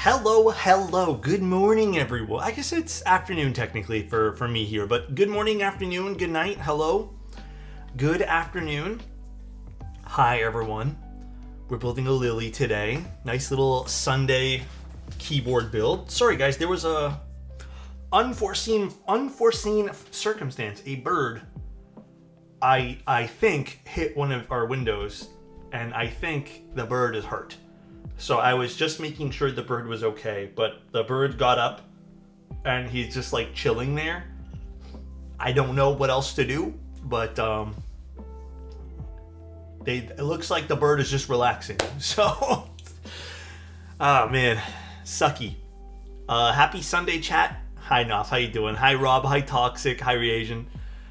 Hello. Good morning, everyone. I guess it's afternoon technically for me here, but good morning, afternoon, good night, hello. Good afternoon. Hi, everyone. We're building a lily today. Nice little Sunday keyboard build. Sorry, guys, there was a unforeseen circumstance. A bird, I think, hit one of our windows, and I think the bird is hurt. So I was just making sure the bird was okay, but the bird got up and he's just like chilling there. I don't know what else to do, but it looks like the bird is just relaxing. So, oh man, sucky. Happy Sunday, chat. Hi Noth, how you doing? Hi Rob, hi Toxic, hi Reasian.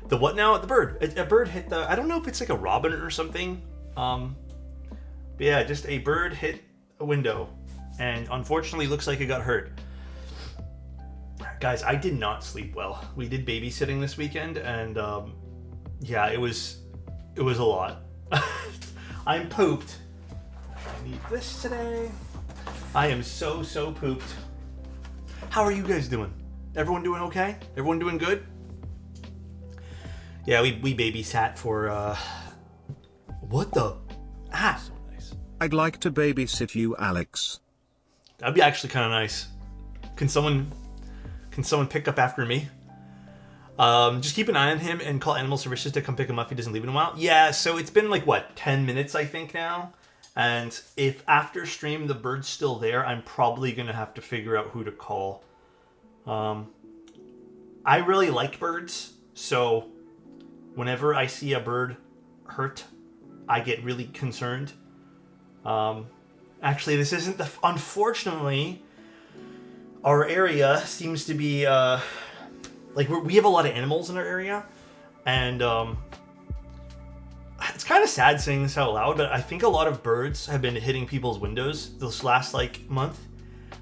The what now? The bird. A bird hit the, I don't know if it's like a robin or something. But yeah, just a bird hit a window, and unfortunately looks like it got hurt. Guys, I did not sleep well. We did babysitting this weekend, and yeah, it was a lot. I'm pooped. I need this today. I am so pooped. How are you guys doing? Everyone doing okay? Everyone doing good? Yeah, we babysat for what the I'd like to babysit you, Alex. That'd be actually kind of nice. Can someone pick up after me? Just keep an eye on him and call animal services to come pick him up if he doesn't leave in a while. Yeah, so it's been like, what, 10 minutes, I think, now? And if after stream the bird's still there, I'm probably going to have to figure out who to call. I really like birds, so whenever I see a bird hurt, I get really concerned. Actually, this isn't the... Unfortunately, our area seems to be, like, we have a lot of animals in our area, and, it's kind of sad saying this out loud, but I think a lot of birds have been hitting people's windows this last, like, month.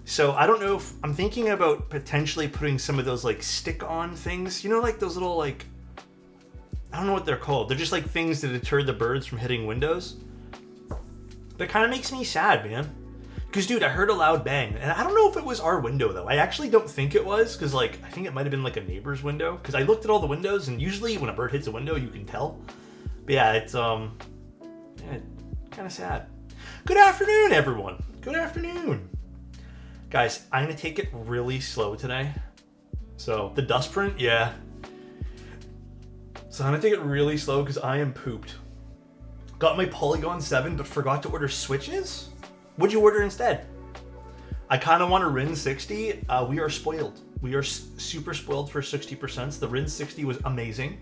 So, I don't know if... I'm thinking about potentially putting some of those, like, stick-on things. You know, like, those little, like... I don't know what they're called. They're just, like, things to deter the birds from hitting windows. But it kind of makes me sad, man. Because, dude, I heard a loud bang. And I don't know if it was our window, though. I actually don't think it was. Because, like, I think it might have been, like, a neighbor's window. Because I looked at all the windows. And usually when a bird hits a window, you can tell. But, yeah, it's, yeah, kind of sad. Good afternoon, everyone. Good afternoon. Guys, I'm going to take it really slow today. So, the dust print, yeah. So, I'm going to take it really slow because I am pooped. Got my Polygon 7, but forgot to order switches? What'd you order instead? I kind of want a Rin 60. We are spoiled. We are super spoiled for 60%. The Rin 60 was amazing.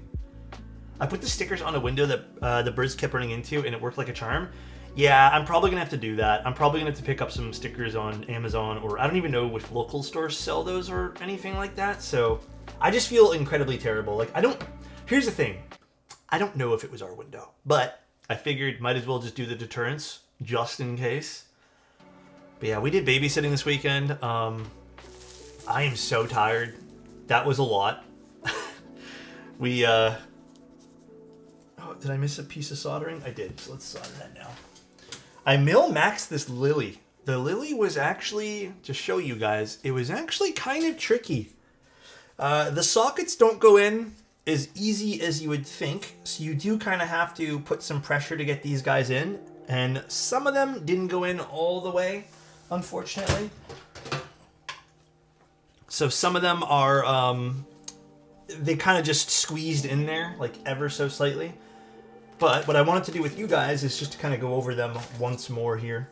I put the stickers on a window that the birds kept running into, and it worked like a charm. Yeah, I'm probably going to have to do that. I'm probably going to have to pick up some stickers on Amazon, or I don't even know if local stores sell those or anything like that. So I just feel incredibly terrible. Like, here's the thing. I don't know if it was our window, but I figured might as well just do the deterrence just in case. But yeah, we did babysitting this weekend. I am so tired. That was a lot. We, oh, did I miss a piece of soldering? I did, so let's solder that now. I min-maxed this lily. The lily was actually, to show you guys, it was actually kind of tricky. The sockets don't go in as easy as you would think, so you do kind of have to put some pressure to get these guys in, and some of them didn't go in all the way, unfortunately. So some of them are, they kind of just squeezed in there, like ever so slightly. But what I wanted to do with you guys is just to kind of go over them once more here.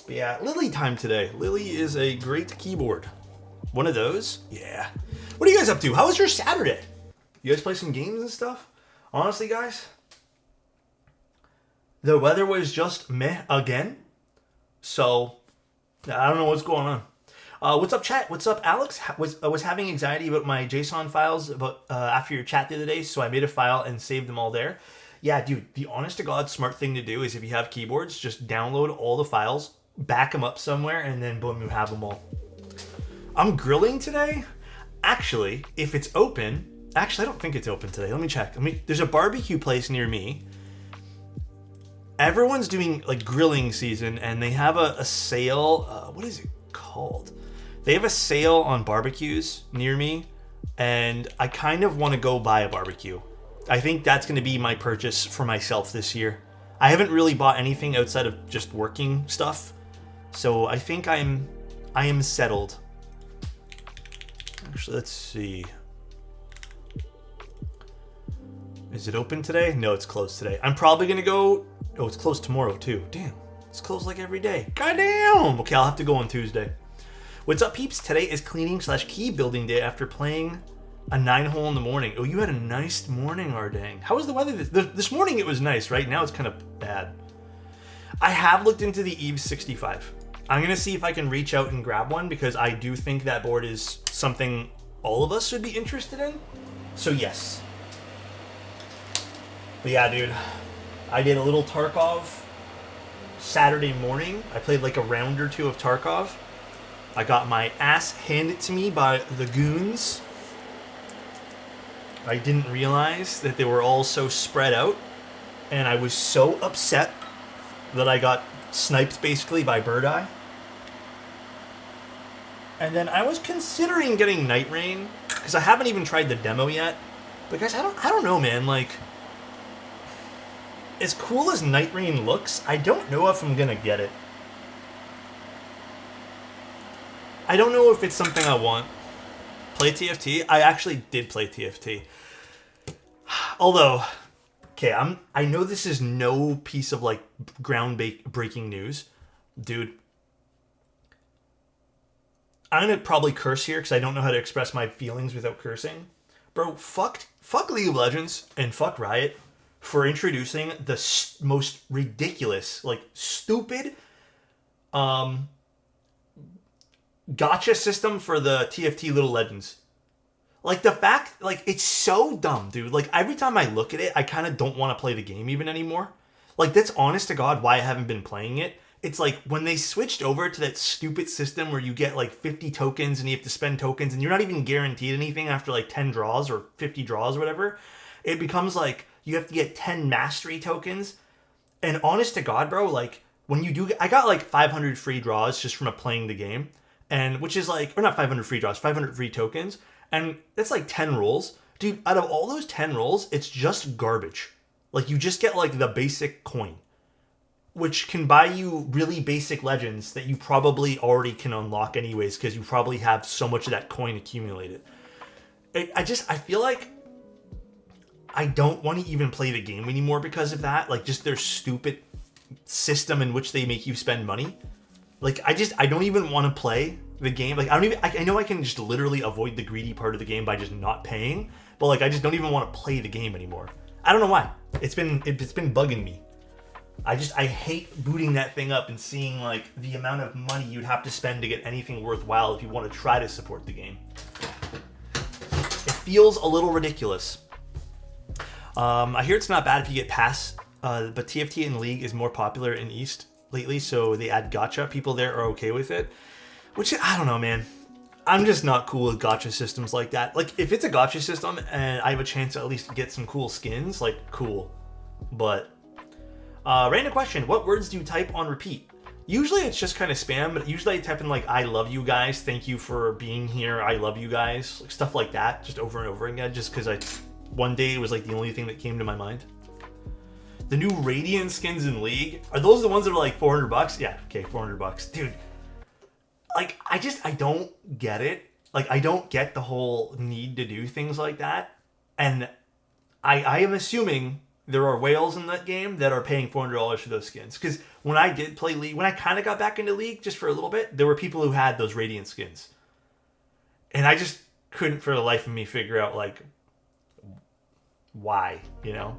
But yeah, Lily time today. Lily is a great keyboard. One of those? Yeah. What are you guys up to? How was your Saturday? You guys play some games and stuff? Honestly, guys, the weather was just meh again. So, I don't know what's going on. What's up, chat? What's up, Alex? I was having anxiety about my JSON files after your chat the other day, so I made a file and saved them all there. Yeah, dude, the honest-to-God smart thing to do is if you have keyboards, just download all the files, back them up somewhere, and then boom, you have them all. I'm grilling today. Actually, if it's open... Actually, I don't think it's open today. Let me check. There's a barbecue place near me. everyone's doing like grilling season, and they have a sale. What is it called? They have a sale on barbecues near me, and I kind of want to go buy a barbecue. I think that's going to be my purchase for myself this year. I haven't really bought anything outside of just working stuff, so I think I am settled. Actually, let's see. Is it open today? No, it's closed today. I'm probably going to go... Oh, it's closed tomorrow, too. Damn. It's closed like every day. Goddamn! Okay, I'll have to go on Tuesday. What's up, peeps? Today is cleaning/key building day after playing a 9-hole in the morning. Oh, you had a nice morning, Ardang. How was the weather? This morning it was nice, right? Now it's kind of bad. I have looked into the Eve 65. I'm going to see if I can reach out and grab one, because I do think that board is something all of us would be interested in. So, yes. But yeah, dude, I did a little Tarkov Saturday morning. I played like a round or two of Tarkov. I got my ass handed to me by the goons. I didn't realize that they were all so spread out, and I was so upset that I got sniped basically by Bird Eye. And then I was considering getting Night Rain, because I haven't even tried the demo yet. But guys, I don't know, man, like... As cool as Night Rain looks, I don't know if I'm gonna get it. I don't know if it's something I want. Play TFT? I actually did play TFT. Although, okay, I know this is no piece of like ground-breaking news. Dude, I'm gonna probably curse here because I don't know how to express my feelings without cursing. Bro, fuck League of Legends and fuck Riot for introducing the most ridiculous, like, stupid gacha system for the TFT Little Legends. Like, the fact, like, it's so dumb, dude. Like, every time I look at it, I kind of don't want to play the game even anymore. Like, that's honest to God why I haven't been playing it. It's like, when they switched over to that stupid system where you get, like, 50 tokens and you have to spend tokens and you're not even guaranteed anything after, like, 10 draws or 50 draws or whatever, it becomes, like, you have to get 10 mastery tokens. And honest to God, bro, like, when you do... I got, like, 500 free draws just from playing the game. And, which is, like... Or not 500 free draws, 500 free tokens. And that's, like, 10 rolls. Dude, out of all those 10 rolls, it's just garbage. Like, you just get, like, the basic coin, which can buy you really basic legends that you probably already can unlock anyways, because you probably have so much of that coin accumulated. I feel like I don't want to even play the game anymore because of that. Like, just their stupid system in which they make you spend money. Like, I don't even want to play the game. Like, I know I can just literally avoid the greedy part of the game by just not paying, but, like, I just don't even want to play the game anymore. I don't know why. It's been bugging me. I hate booting that thing up and seeing, like, the amount of money you'd have to spend to get anything worthwhile if you want to try to support the game. It feels a little ridiculous. I hear it's not bad if you get pass, but TFT in League is more popular in East lately, so they add gacha. People there are okay with it, which, I don't know, man. I'm just not cool with gacha systems like that. Like, if it's a gacha system and I have a chance to at least get some cool skins, like, cool. But, random question, what words do you type on repeat? Usually it's just kind of spam, but usually I type in, like, I love you guys, thank you for being here, I love you guys, like, stuff like that, just over and over again, just because one day it was, like, the only thing that came to my mind. The new Radiant skins in League, are those the ones that are, like, $400? Yeah, okay, $400. Dude, like, I don't get it. Like, I don't get the whole need to do things like that. And I am assuming there are whales in that game that are paying $400 for those skins. Because when I did play League, when I kind of got back into League just for a little bit, there were people who had those Radiant skins. And I just couldn't for the life of me figure out, like, why, you know?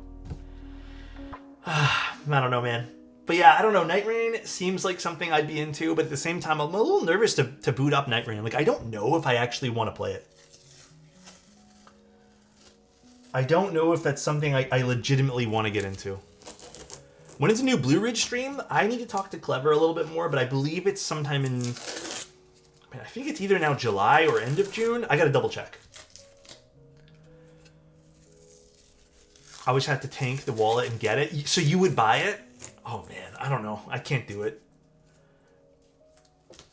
I don't know, man. But yeah, I don't know. Night Rain seems like something I'd be into, but at the same time, I'm a little nervous to boot up Night Rain. Like, I don't know if I actually want to play it. I don't know if that's something I legitimately want to get into. When is a new Blue Ridge stream? I need to talk to Clever a little bit more, but I believe it's sometime in... I think it's either now July or end of June. I gotta double check. I always have to tank the wallet and get it. So you would buy it? Oh man, I don't know. I can't do it.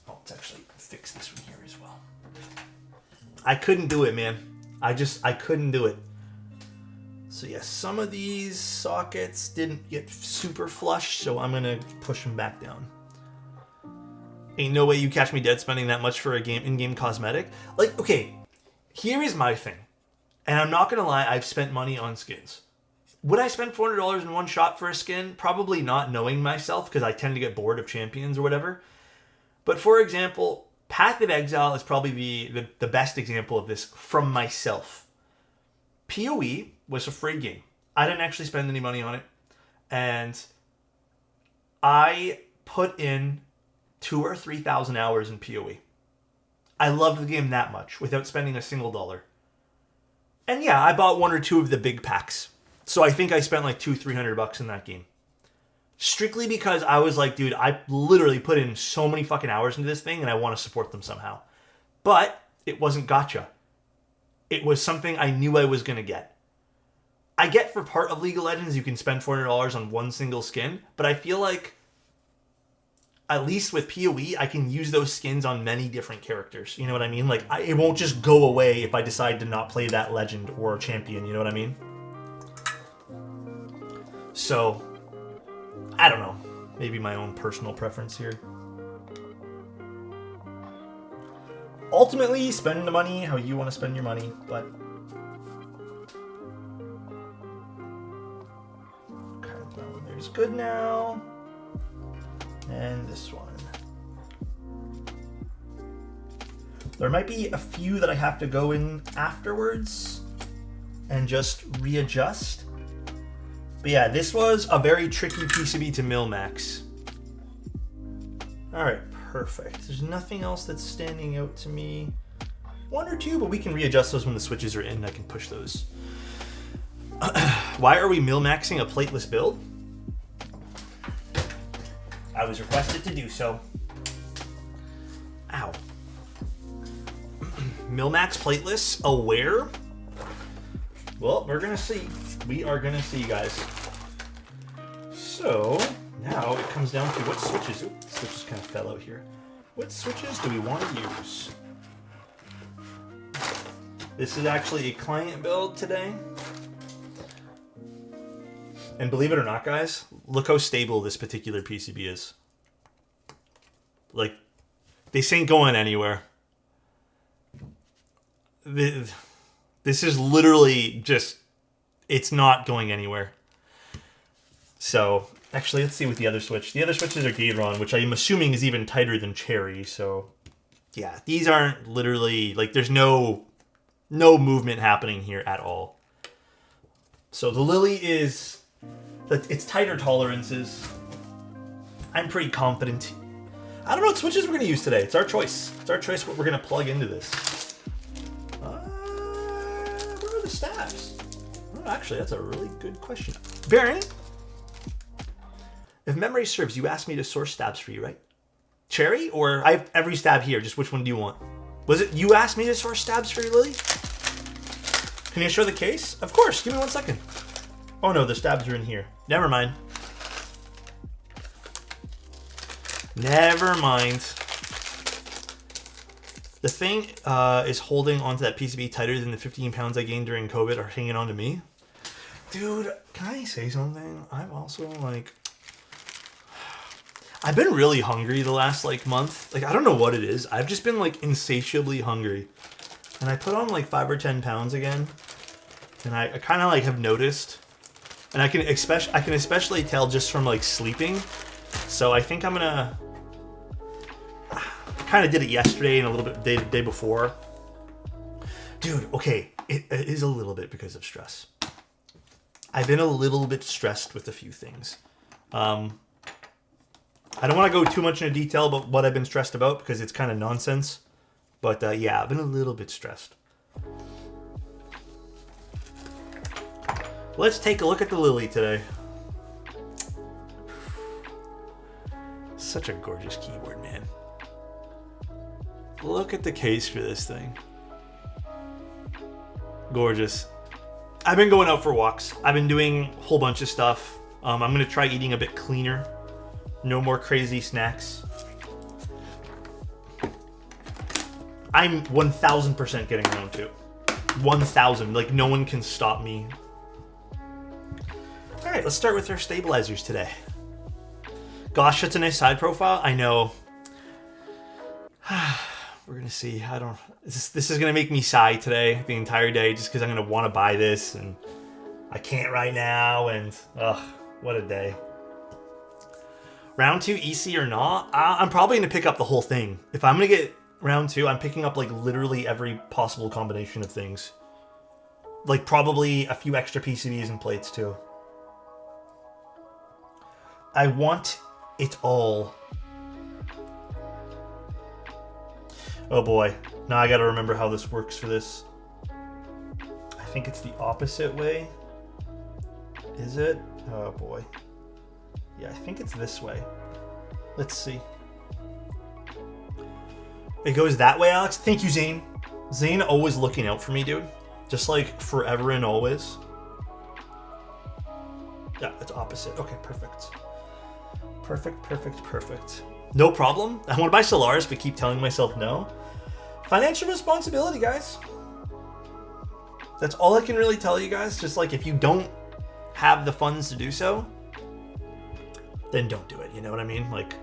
Oh, let's actually fix this one here as well. I couldn't do it, man. I couldn't do it. So yeah, some of these sockets didn't get super flush, so I'm gonna push them back down. Ain't no way you catch me dead spending that much for a in-game cosmetic. Like, okay, here is my thing. And I'm not gonna lie, I've spent money on skins. Would I spend $400 in one shot for a skin? Probably not, knowing myself, because I tend to get bored of champions or whatever. But for example, Path of Exile is probably the best example of this from myself. PoE was a free game. I didn't actually spend any money on it. And I put in 2,000 or 3,000 hours in PoE. I loved the game that much without spending a single dollar. And yeah, I bought 1 or 2 of the big packs. So I think I spent like $200-300 in that game. Strictly because I was like, dude, I literally put in so many fucking hours into this thing and I want to support them somehow. But it wasn't gacha. It was something I knew I was going to get. I get for part of League of Legends you can spend $400 on one single skin, but I feel like at least with PoE, I can use those skins on many different characters. You know what I mean? Like, it won't just go away if I decide to not play that legend or champion. You know what I mean? So, I don't know. Maybe my own personal preference here. Ultimately, spend the money how you want to spend your money, but... Okay, well, there's good now. And this one. There might be a few that I have to go in afterwards and just readjust. But yeah, this was a very tricky PCB to min-max. Alright, perfect. There's nothing else that's standing out to me. 1 or 2, but we can readjust those when the switches are in. I can push those. Why are we min-maxing a plateless build? I was requested to do so. Ow. Min-max plateless, aware? Well, we're gonna see. We are gonna see, guys. So, now it comes down to what switches. Oops, switches kind of fell out here. What switches do we want to use? This is actually a client build today. And believe it or not, guys, look how stable this particular PCB is. Like, this ain't going anywhere. This is literally just, it's not going anywhere. So, actually, let's see with the other switch. The other switches are Gayron, which I'm assuming is even tighter than Cherry. So, yeah, these aren't literally, like, there's no movement happening here at all. So, the Lily is... It's tighter tolerances. I'm pretty confident. I don't know what switches we're going to use today. It's our choice. It's our choice what we're going to plug into this. Where are the stabs? Oh, actually, that's a really good question. Baron, if memory serves, you asked me to source stabs for you, right? Cherry? Or I have every stab here. Just which one do you want? Was it you asked me to source stabs for you, Lily? Can you show the case? Of course. Give me 1 second. Oh no, the stabs are in here. Never mind. Never mind. The thing is holding onto that PCB tighter than the 15 pounds I gained during COVID are hanging on to me. Dude, can I say something? I'm also like... I've been really hungry the last like month. Like, I don't know what it is. I've just been like insatiably hungry. And I put on like 5 or 10 pounds again. And I kind of like have noticed... And I can especially tell just from like sleeping. So I think I'm gonna... I kind of did it yesterday and a little bit the day before. Dude, okay, it is a little bit because of stress. I've been a little bit stressed with a few things. I don't want to go too much into detail about what I've been stressed about because it's kind of nonsense. But yeah, I've been a little bit stressed. Let's take a look at the Lily today. Such a gorgeous keyboard, man. Look at the case for this thing. Gorgeous. I've been going out for walks. I've been doing a whole bunch of stuff. I'm going to try eating a bit cleaner. No more crazy snacks. I'm 1000% getting round 2. 1000. Like, no one can stop me. Alright, let's start with our stabilizers today. Gosh, such a nice side profile. I know. We're going to see. I don't... This is going to make me sigh today, the entire day, just because I'm going to want to buy this, and I can't right now, and... Ugh, what a day. Round 2, EC or not? I'm probably going to pick up the whole thing. If I'm going to get round 2, I'm picking up, like, literally every possible combination of things. Like, probably a few extra PCBs and plates, too. I want it all. Oh boy. Now I gotta remember how this works for this. I think it's the opposite way. Is it? Oh boy. Yeah, I think it's this way. Let's see. It goes that way, Alex? Thank you, Zane. Zane always looking out for me, dude. Just like forever and always. Yeah, it's opposite. Okay, perfect. Perfect. No problem. I want to buy Solaris, but keep telling myself no. Financial responsibility, guys. That's all I can really tell you guys. Just like, if you don't have the funds to do so, then don't do it. You know what I mean? Like,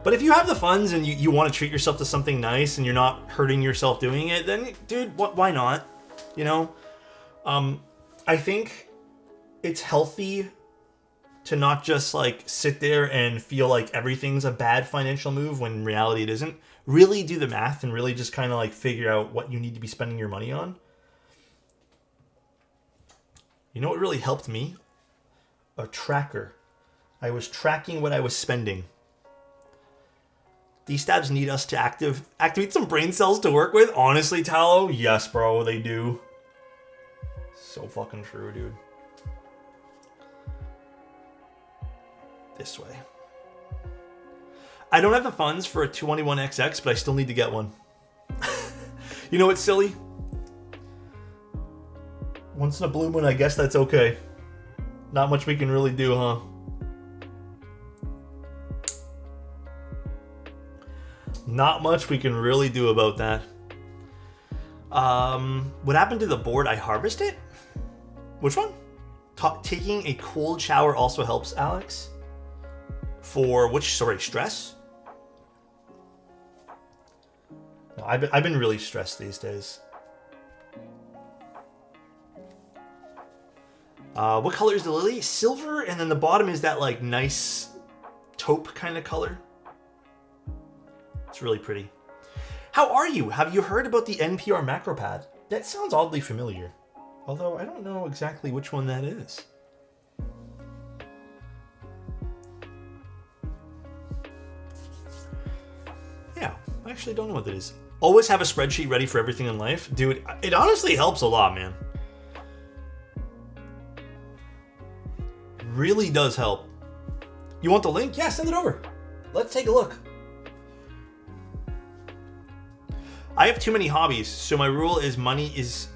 but if you have the funds and you want to treat yourself to something nice and you're not hurting yourself doing it, then, dude, why not? You know? I think it's healthy to not just like sit there and feel like everything's a bad financial move when in reality it isn't. Really do the math and really just kind of like figure out what you need to be spending your money on. You know what really helped me? A tracker. I was tracking what I was spending. These stabs need us to activate some brain cells to work with. Honestly, Tallow, yes, bro, they do. So fucking true, dude. This way. I don't have the funds for a 221XX, but I still need to get one. You know what's silly? Once in a blue moon, I guess that's okay. Not much we can really do, huh? Not much we can really do about that. What happened to the board? I harvested? Which one? Taking a cold shower also helps, Alex? For which, sorry, stress? No, I've been really stressed these days. What color is the lily? Silver, and then the bottom is that like nice taupe kind of color. It's really pretty. How are you? Have you heard about the NPR macro pad? That sounds oddly familiar. Although I don't know exactly which one that is. Yeah, I actually don't know what that is. Always have a spreadsheet ready for everything in life. Dude, it honestly helps a lot, man. Really does help. You want the link? Yeah, send it over. Let's take a look. I have too many hobbies, so my rule is money is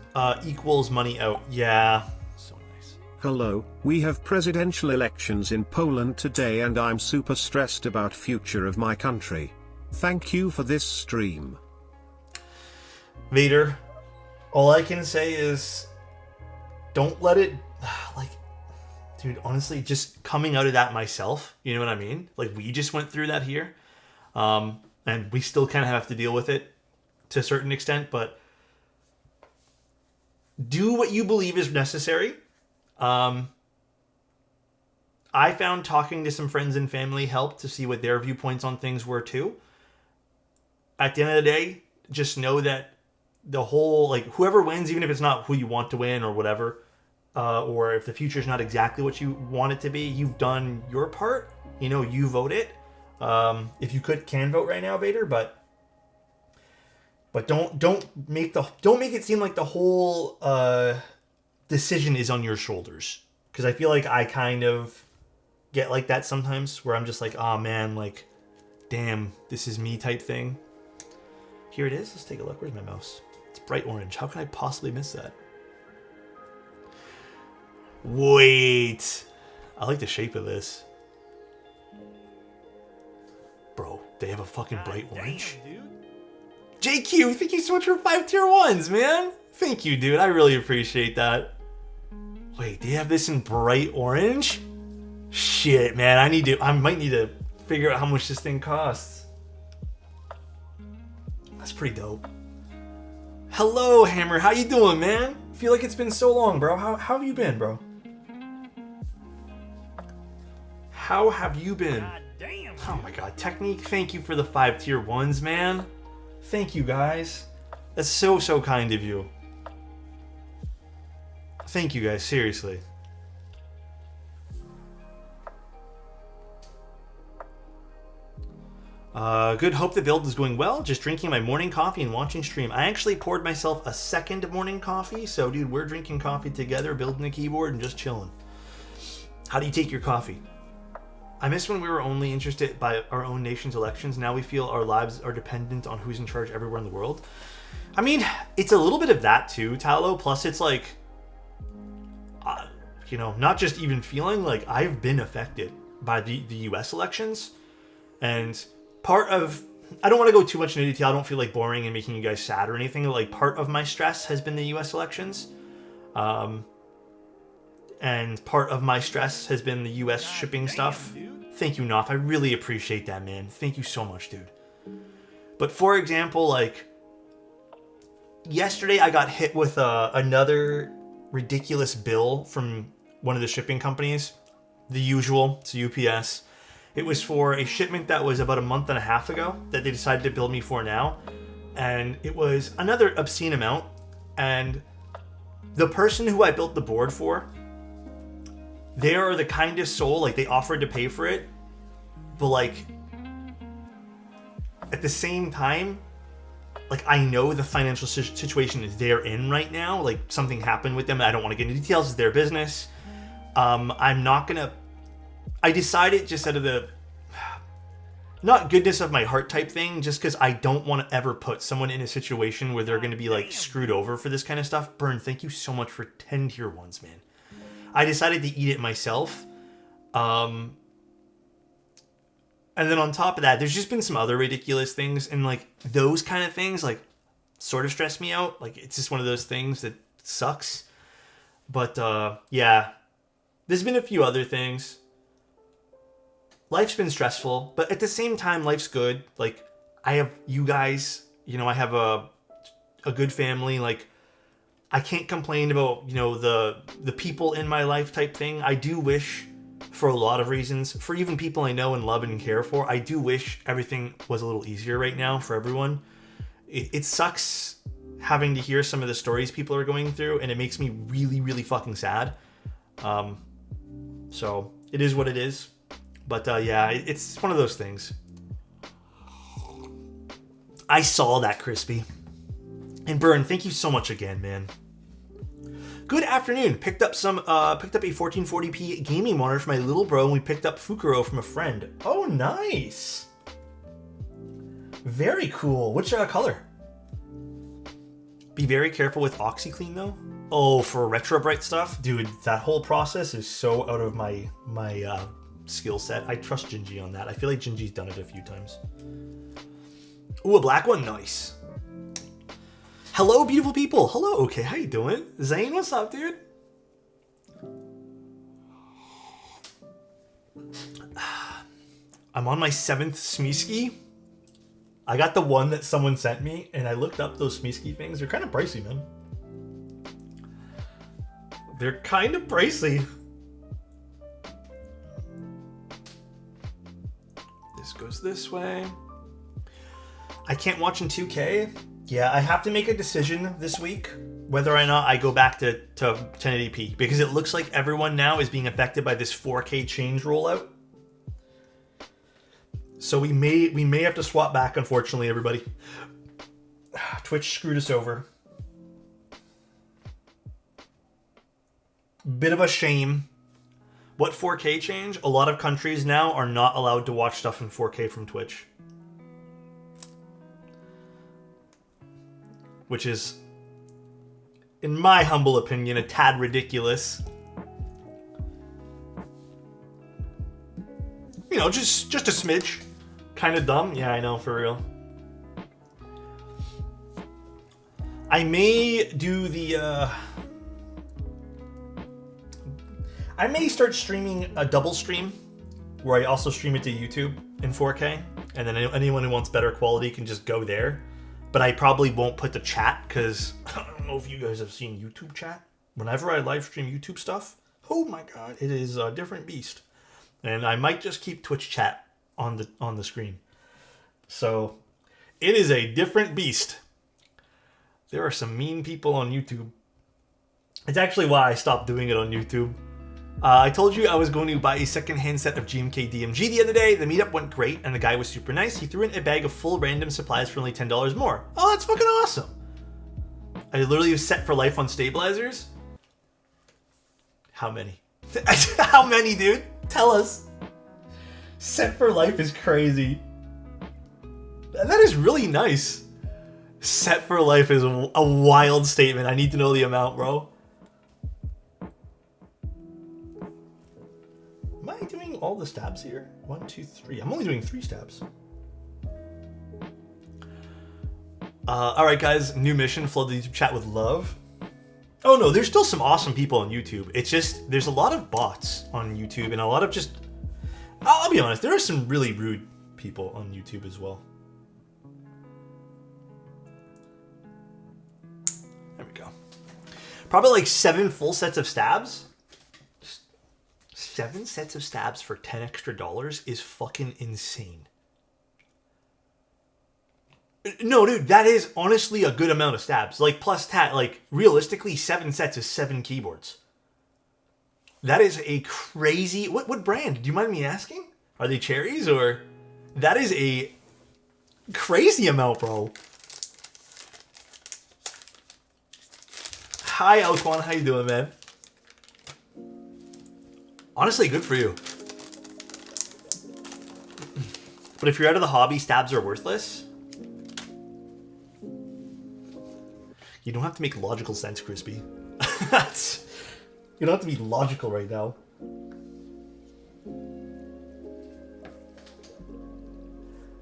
equals money out. Yeah. So nice. Hello, we have presidential elections in Poland today and I'm super stressed about future of my country. Thank you for this stream. Vader, all I can say is don't let it, like, dude, honestly, just coming out of that myself, you know what I mean? Like, we just went through that here, and we still kind of have to deal with it to a certain extent, but do what you believe is necessary. I found talking to some friends and family helped to see what their viewpoints on things were too. At the end of the day, just know that the whole, like, whoever wins, even if it's not who you want to win or whatever, or if the future is not exactly what you want it to be, you've done your part. You know, you voted. If you can vote right now, Vader, but don't make it seem like the whole decision is on your shoulders. Because I feel like I kind of get like that sometimes, where I'm just like, oh man, like, damn, this is me type thing. Here it is. Let's take a look. Where's my mouse? It's bright orange. How can I possibly miss that? Wait. I like the shape of this. Bro, they have a fucking bright orange. Damn, dude. JQ, thank you so much for 5 tier 1s, man. Thank you, dude. I really appreciate that. Wait, they have this in bright orange? Shit, man. I might need to figure out how much this thing costs. That's pretty dope. Hello, Hammer. How you doing, man? Feel like it's been so long, bro. How have you been, bro? How have you been? God damn. Oh my god, Technique, thank you for the 5 tier 1s, man. Thank you, guys. That's so, so kind of you. Thank you, guys, seriously. Good, hope the build is going well. Just drinking my morning coffee and watching stream. I actually poured myself a second morning coffee, so dude, we're drinking coffee together, building a keyboard, and just chilling. How do you take your coffee? I miss when we were only interested by our own nation's elections. Now we feel our lives are dependent on who's in charge everywhere in the world. I mean, it's a little bit of that too, Talo. Plus, it's like, you know, not just even feeling like I've been affected by the US elections. And part of, I don't want to go too much into detail. I don't feel like boring and making you guys sad or anything. Like, part of my stress has been the US elections. And part of my stress has been the US shipping stuff. Thank you, Noff. I really appreciate that, man. Thank you so much, dude. But for example, like, yesterday I got hit with another ridiculous bill from one of the shipping companies. The usual, it's UPS. It was for a shipment that was about a month and a half ago that they decided to bill me for now. And it was another obscene amount. And the person who I built the board for, they are the kindest soul. Like, they offered to pay for it, but like, at the same time, like, I know the financial situation is they're in right now. Like, something happened with them. I don't want to get into details. It's their business. I'm not gonna. I decided, just out of the not goodness of my heart type thing, just because I don't want to ever put someone in a situation where they're going to be like screwed over for this kind of stuff. Burn, thank you so much for 10 tier 1s, man. I decided to eat it myself. And then on top of that, there's just been some other ridiculous things. And like, those kind of things, like, sort of stress me out. Like, it's just one of those things that sucks. But yeah, there's been a few other things. Life's been stressful, but at the same time, life's good. Like, I have you guys, you know, I have a good family. Like, I can't complain about, you know, the people in my life type thing. I do wish, for a lot of reasons, for even people I know and love and care for, I do wish everything was a little easier right now for everyone. It sucks having to hear some of the stories people are going through, and it makes me really, really fucking sad. So it is what it is. But yeah, it's one of those things. I saw that, Crispy. And Burn, thank you so much again, man. Good afternoon. Picked up a 1440p gaming monitor for my little bro, and we picked up Fukuro from a friend. Oh, nice. Very cool. Which color? Be very careful with OxyClean though. Oh, for retro bright stuff, dude. That whole process is so out of my skill set. I trust Gingy on that. I feel like Gingy's done it a few times. Ooh, a black one. Nice. Hello, beautiful people. Hello. Okay, how you doing? Zane, what's up, dude? I'm on my 7th Smeeski. I got the one that someone sent me, and I looked up those Smeeski things. They're kind of pricey, man. They're kind of pricey. This goes this way. I can't watch in 2K. Yeah, I have to make a decision this week whether or not I go back to 1080p, because it looks like everyone now is being affected by this 4K change rollout. So we may have to swap back, unfortunately, everybody. Twitch screwed us over. Bit of a shame. What 4K change? A lot of countries now are not allowed to watch stuff in 4K from Twitch. Which is, in my humble opinion, a tad ridiculous. know, just a smidge. Kind of dumb. Yeah, I know, for real. I may do the, I may start streaming a double stream where I also stream it to YouTube in 4K. And then anyone who wants better quality can just go there. But I probably won't put the chat because I don't know if you guys have seen YouTube chat. Whenever I live stream YouTube stuff, oh my god, it is a different beast. And I might just keep Twitch chat on the screen. So it is a different beast. There are some mean people on YouTube. It's actually why I stopped doing it on YouTube. I told you I was going to buy a second-hand set of GMK DMG the other day. The meetup went great, and the guy was super nice. He threw in a bag of full random supplies for only $10 more. Oh, that's fucking awesome. I literally was set for life on stabilizers. How many? How many, dude? Tell us. Set for life is crazy. That is really nice. Set for life is a wild statement. I need to know the amount, bro. Am I doing all the stabs here? 1, 2, 3. I'm only doing 3 stabs. Alright guys, new mission, flood the YouTube chat with love. Oh no, there's still some awesome people on YouTube. It's just, there's a lot of bots on YouTube and a lot of just... I'll be honest, there are some really rude people on YouTube as well. There we go. Probably like 7 full sets of stabs. 7 sets of stabs for $10 extra is fucking insane. No, dude, that is honestly a good amount of stabs. Like, plus like, realistically, 7 sets is 7 keyboards. That is a crazy... What brand? Do you mind me asking? Are they cherries, or... That is a crazy amount, bro. Hi, Alquan. How you doing, man? Honestly, good for you. But if you're out of the hobby, stabs are worthless. You don't have to make logical sense, Crispy. You don't have to be logical right now.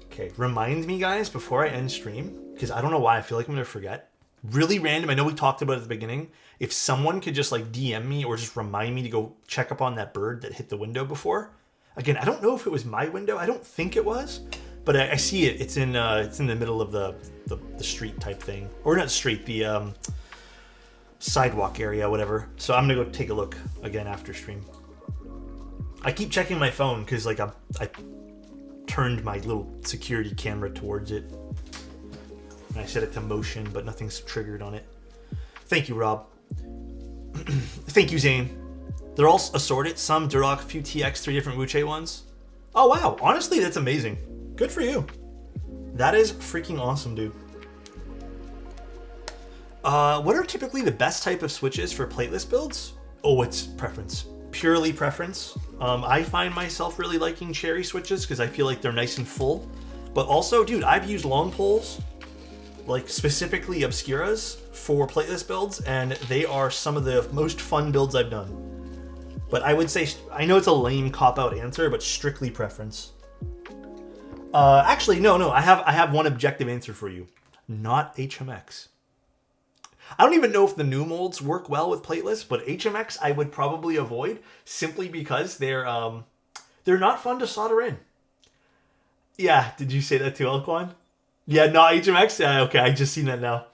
Okay, remind me, guys, before I end stream, because I don't know why, I feel like I'm going to forget. Really random, I know we talked about it at the beginning. If someone could just like DM me or just remind me to go check up on that bird that hit the window before. Again, I don't know if it was my window. I don't think it was, but I see it. It's in the middle of the street type thing, or not street, the sidewalk area, whatever. So I'm gonna go take a look again after stream. I keep checking my phone because like I turned my little security camera towards it. And I set it to motion, but nothing's triggered on it. Thank you, Rob. Thank you, Zane. They're all assorted. Some Duroc, a few TX, 3 different Wuche ones. Oh, wow. Honestly, that's amazing. Good for you. That is freaking awesome, dude. What are typically the best type of switches for plateless builds? Oh, it's preference. Purely preference. I find myself really liking cherry switches because I feel like they're nice and full. But also, dude, I've used long poles, like specifically Obscuras, for plateless builds, and they are some of the most fun builds I've done. But I would say, I know it's a lame cop-out answer, but strictly preference. Actually, no, I have one objective answer for you. Not HMX. I don't even know if the new molds work well with plateless, but HMX I would probably avoid simply because they're not fun to solder in. Yeah, did you say that too, Alquan? Yeah, not HMX? Yeah, okay, I just seen that now.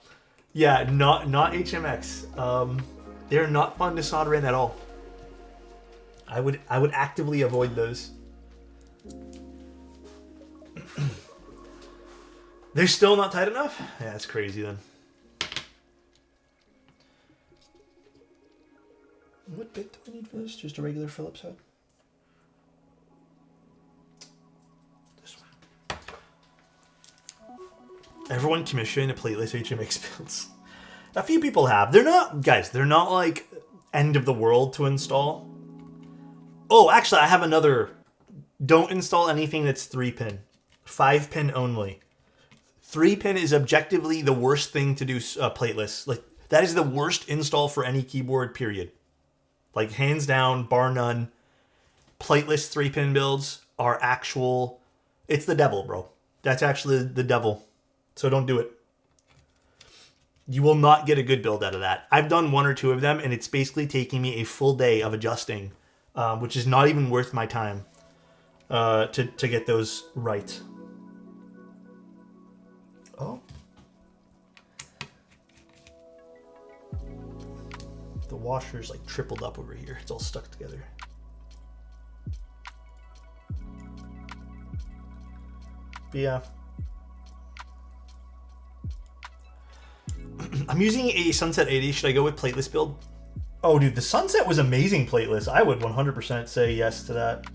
Yeah, not HMX. They're not fun to solder in at all. I would actively avoid those. They're still not tight enough? Yeah, that's crazy then. What bit do I need for this? Just a regular Phillips head? This one. Everyone commissioned a plateless HMX builds. A few people have. They're not, guys, they're not like end of the world to install. Oh, actually, I have another. Don't install anything that's 3-pin. 5-pin only. 3-pin is objectively the worst thing to do plateless. Like, that is the worst install for any keyboard, period. Like, hands down, bar none. Plateless 3-pin builds are actual... It's the devil, bro. That's actually the devil. So don't do it. You will not get a good build out of that. I've done 1 or 2 of them, and it's basically taking me a full day of adjusting, which is not even worth my time to get those right. Oh. The washer's like tripled up over here. It's all stuck together. But yeah. I'm using a Sunset 80. Should I go with Plateless build? Oh, dude, the Sunset was amazing, Plateless. I would 100% say yes to that.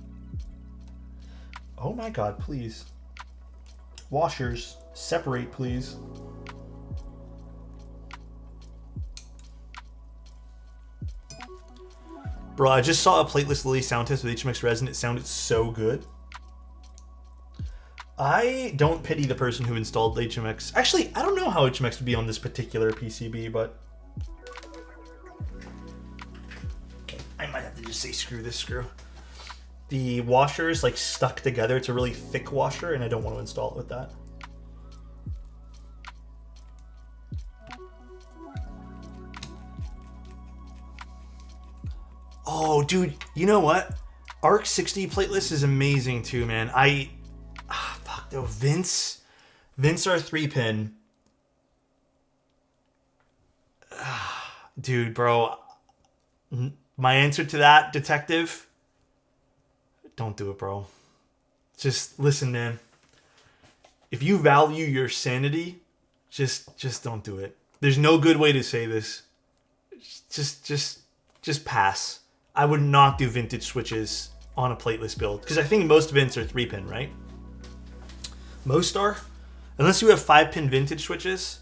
Oh my god, please. Washers, separate, please. Bro, I just saw a Plateless Lily sound test with HMX Resin. It sounded so good. I don't pity the person who installed HMX. Actually, I don't know how HMX would be on this particular PCB, but... Okay, I might have to just say screw this screw. The washer is like stuck together. It's a really thick washer, and I don't want to install it with that. Oh, dude, you know what? Arc 60 Plateless is amazing too, man. Fuck though, Vince our 3-pin. Dude, bro, my answer to that, detective, don't do it, bro. Just listen, man. If you value your sanity, just don't do it. There's no good way to say this. Just pass. I would not do vintage switches on a Plateless build, because I think most Vince are 3-pin, right? Most are, unless you have 5-pin vintage switches.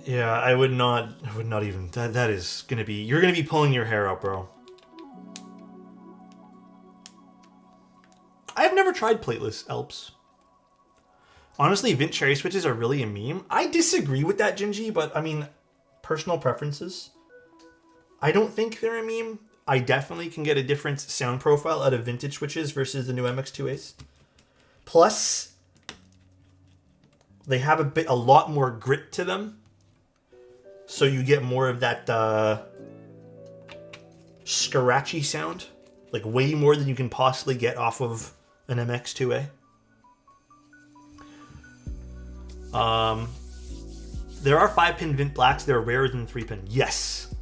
Yeah, I would not even. That is gonna be. You're gonna be pulling your hair out, bro. I've never tried Plateless Alps. Honestly, Vint cherry switches are really a meme. I disagree with that, Gingy, but I mean, personal preferences. I don't think they're a meme. I definitely can get a different sound profile out of vintage switches versus the new MX2As. Plus, they have a lot more grit to them. So you get more of that scratchy sound. Like way more than you can possibly get off of an MX2A. There are 5-pin Vint Blacks. They're rarer than 3-pin. Yes.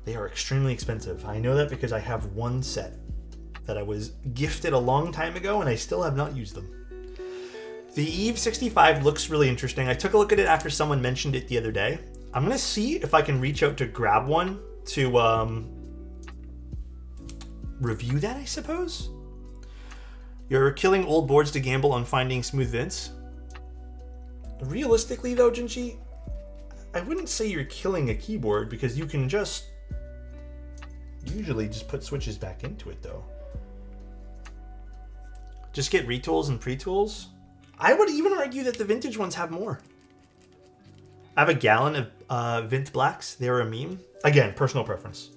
They are extremely expensive. I know that because I have one set that I was gifted a long time ago and I still have not used them. The Eve 65 looks really interesting. I took a look at it after someone mentioned it the other day. I'm going to see if I can reach out to grab one to review that, I suppose. You're killing old boards to gamble on finding smooth Vints. Realistically though, Jinchi, I wouldn't say you're killing a keyboard because you can just usually just put switches back into it though. Just get retools and pre-tools. I would even argue that the vintage ones have more. I have a gallon of Vint Blacks. They're a meme. Again, personal preference.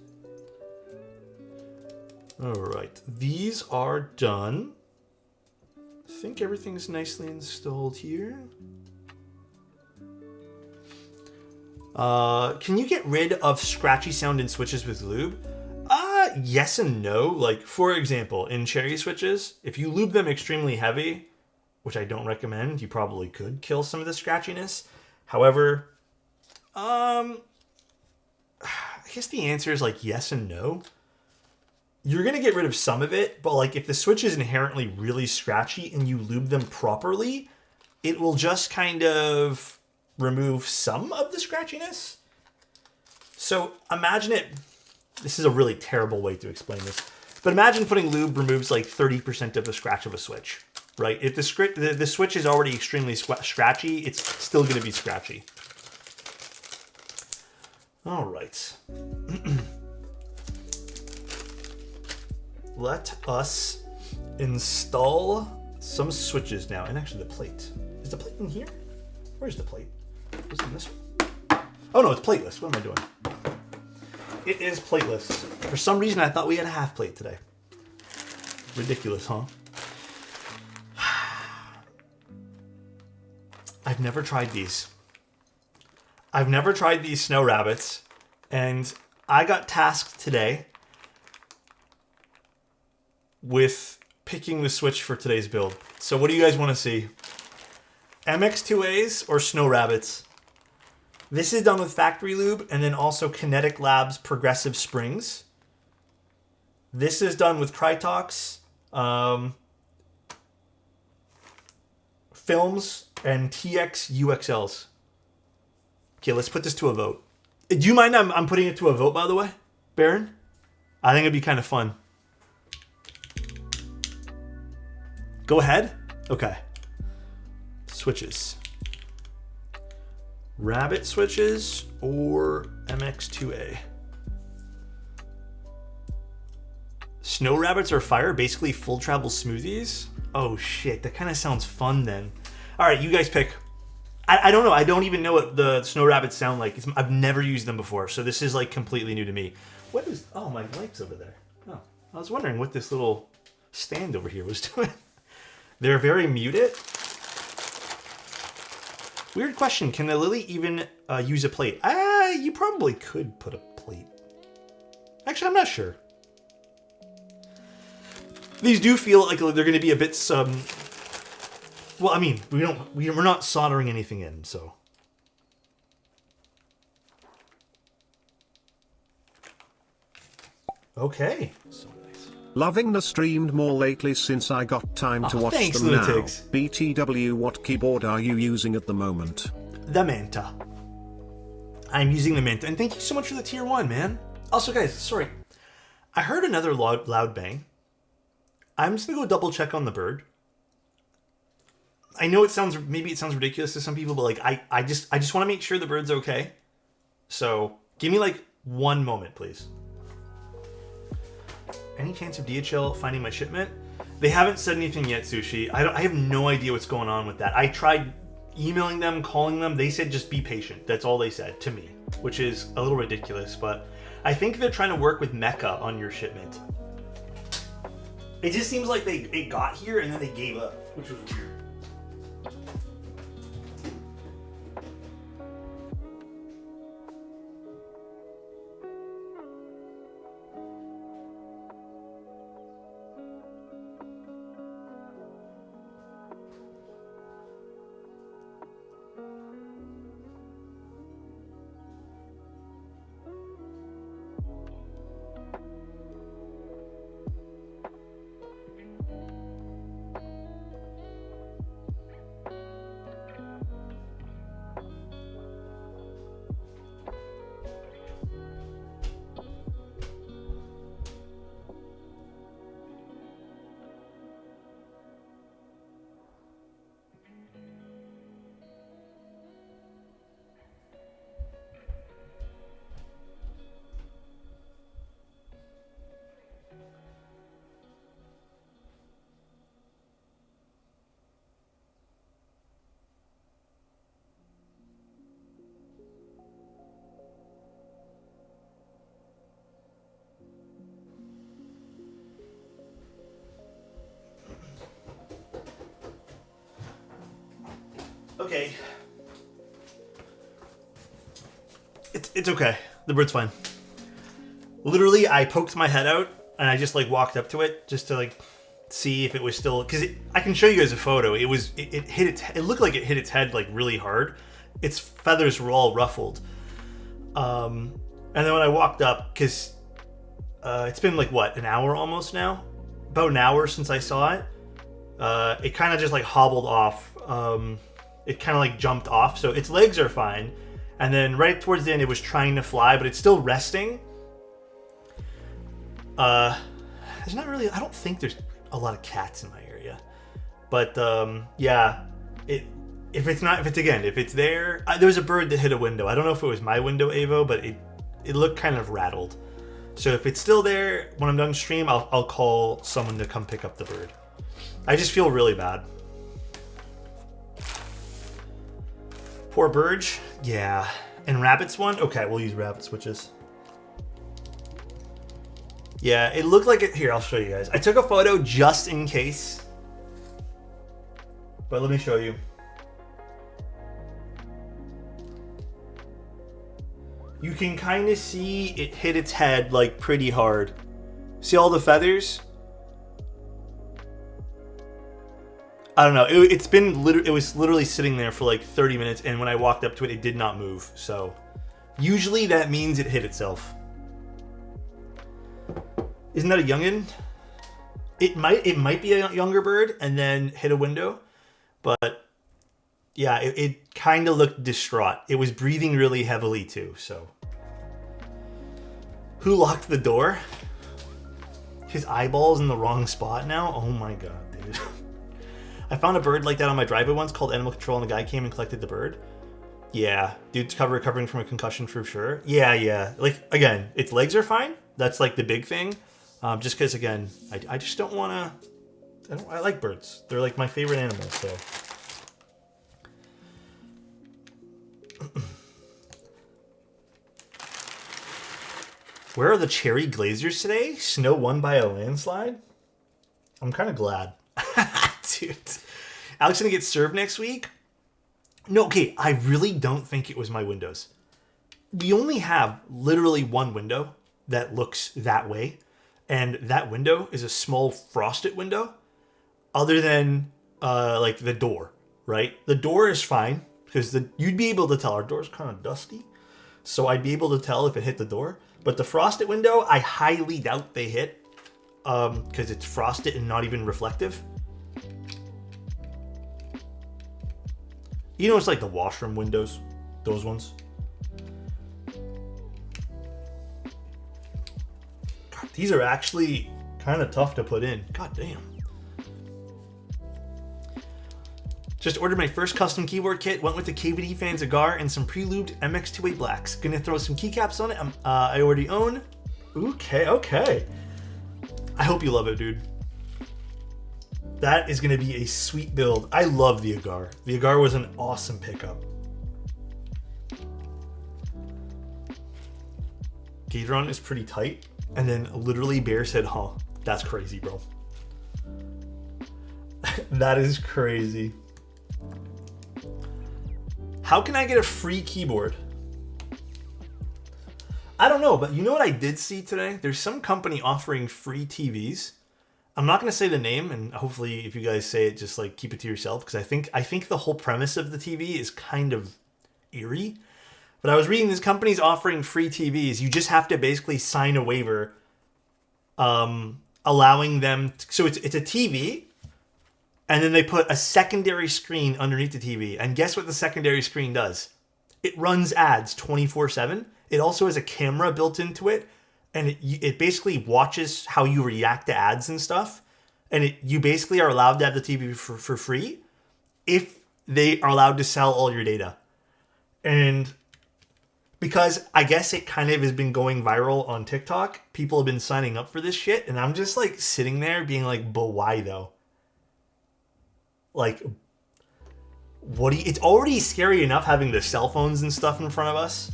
All right, these are done. I think everything's nicely installed here. Can you get rid of scratchy sound in switches with lube? Yes and no. Like, for example, in cherry switches, if you lube them extremely heavy, which I don't recommend, you probably could kill some of the scratchiness. However, I guess the answer is like yes and no. You're going to get rid of some of it, but like if the switch is inherently really scratchy and you lube them properly, it will just kind of remove some of the scratchiness. So imagine it. This is a really terrible way to explain this, but imagine putting lube removes like 30% of the scratch of a switch, right? If the switch is already extremely scratchy, it's still going to be scratchy. All right. Let us install some switches now. And actually the plate. Is the plate in here? Where's the plate? Is it in this one? Oh no, it's plateless. What am I doing? It is plateless. For some reason I thought we had a half plate today. Ridiculous, huh? I've never tried these. I've never tried these snow rabbits, and I got tasked today with picking the switch for today's build. So what do you guys want to see? MX2As or snow rabbits? This is done with factory lube and then also Kinetic Labs progressive springs. This is done with Krytox, films, and TX UXLs. Okay, let's put this to a vote. Do you mind I'm putting it to a vote, by the way, Baron? I think it'd be kind of fun. Go ahead. Okay. Switches. Rabbit switches or MX2A? Snow rabbits are fire, basically full travel smoothies? Oh shit, that kind of sounds fun then. All right, you guys pick. I don't know. I don't even know what the snow rabbits sound like. I've never used them before, so this is like completely new to me. What is... Oh, my mic's over there. Oh, I was wondering what this little stand over here was doing. They're very muted. Weird question. Can the Lily even use a plate? You probably could put a plate. Actually, I'm not sure. These do feel like they're going to be a bit well, I mean, we're not soldering anything in, so. Okay. So nice. Loving the streamed more lately since I got time to watch thanks, them lunatics. now. BTW, what keyboard are you using at the moment? The Manta. I'm using the Manta, and thank you so much for the tier 1, man. Also, guys, sorry. I heard another loud bang. I'm just gonna go double check on the bird. I know maybe it sounds ridiculous to some people, but like I just want to make sure the bird's okay. So give me like 1 moment, please. Any chance of DHL finding my shipment? They haven't said anything yet, Sushi. I have no idea what's going on with that. I tried emailing them, calling them. They said just be patient. That's all they said to me, which is a little ridiculous. But I think they're trying to work with Mecca on your shipment. It just seems like it got here and then they gave up, which was weird. Okay. It's okay. The bird's fine. Literally, I poked my head out and I just like walked up to it just to like see if it was still, because I can show you guys a photo. It hit it looked like it hit its head like really hard. Its feathers were all ruffled. And then when I walked up, because it's been like what, an hour almost now? About an hour since I saw it. It kind of just like hobbled off. It kind of like jumped off, so its legs are fine. And then right towards the end, it was trying to fly, but it's still resting. There's not really, I don't think there's a lot of cats in my area. But yeah, if it's there, there was a bird that hit a window. I don't know if it was my window, Avo, but it looked kind of rattled. So if it's still there, when I'm done stream, I'll call someone to come pick up the bird. I just feel really bad. Poor Burge? Yeah. And Rabbit's one? Okay, we'll use Rabbit switches. Yeah, it looked like it. Here, I'll show you guys. I took a photo just in case. But let me show you. You can kind of see it hit its head like pretty hard. See all the feathers? I don't know. It was literally sitting there for like 30 minutes, and when I walked up to it, it did not move. So usually that means it hit itself. Isn't that a youngin? It might be a younger bird and then hit a window, but yeah, it kind of looked distraught. It was breathing really heavily too. So who locked the door? His eyeballs in the wrong spot now. Oh my god, dude. I found a bird like that on my driveway once, called Animal Control, and the guy came and collected the bird. Yeah, dude's recovering from a concussion for sure. Yeah. Like, again, its legs are fine. That's like the big thing. Just because, again, I just don't want to... I like birds. They're like my favorite animals, so... Where are the cherry glaziers today? Snow won by a landslide? I'm kind of glad. Dude. Alex gonna get served next week? No, okay, I really don't think it was my windows. We only have literally one window that looks that way, and that window is a small frosted window, other than like the door, right? The door is fine, because you'd be able to tell. Our door's kind of dusty, so I'd be able to tell if it hit the door. But the frosted window, I highly doubt they hit, because it's frosted and not even reflective. You know, it's like the washroom windows, those ones. God, these are actually kind of tough to put in. God damn. Just ordered my first custom keyboard kit. Went with the KVD fan cigar and some pre-lubed MX2A blacks. Gonna throw some keycaps on it. I already own. Okay. I hope you love it, dude. That is going to be a sweet build. I love the Agar. The Agar was an awesome pickup. Gateron is pretty tight. And then literally Bear said, huh, that's crazy, bro. That is crazy. How can I get a free keyboard? I don't know, but you know what I did see today? There's some company offering free TVs. I'm not going to say the name, and hopefully if you guys say it, just like keep it to yourself, because I think the whole premise of the TV is kind of eerie. But I was reading this company's offering free TVs. You just have to basically sign a waiver allowing them so it's a TV, and then they put a secondary screen underneath the TV. And guess what the secondary screen does? It runs ads 24/7. It also has a camera built into it. And it basically watches how you react to ads and stuff. And you basically are allowed to have the TV for free if they are allowed to sell all your data. And because I guess it kind of has been going viral on TikTok, people have been signing up for this shit. And I'm just like sitting there being like, but why though? Like, it's already scary enough having the cell phones and stuff in front of us.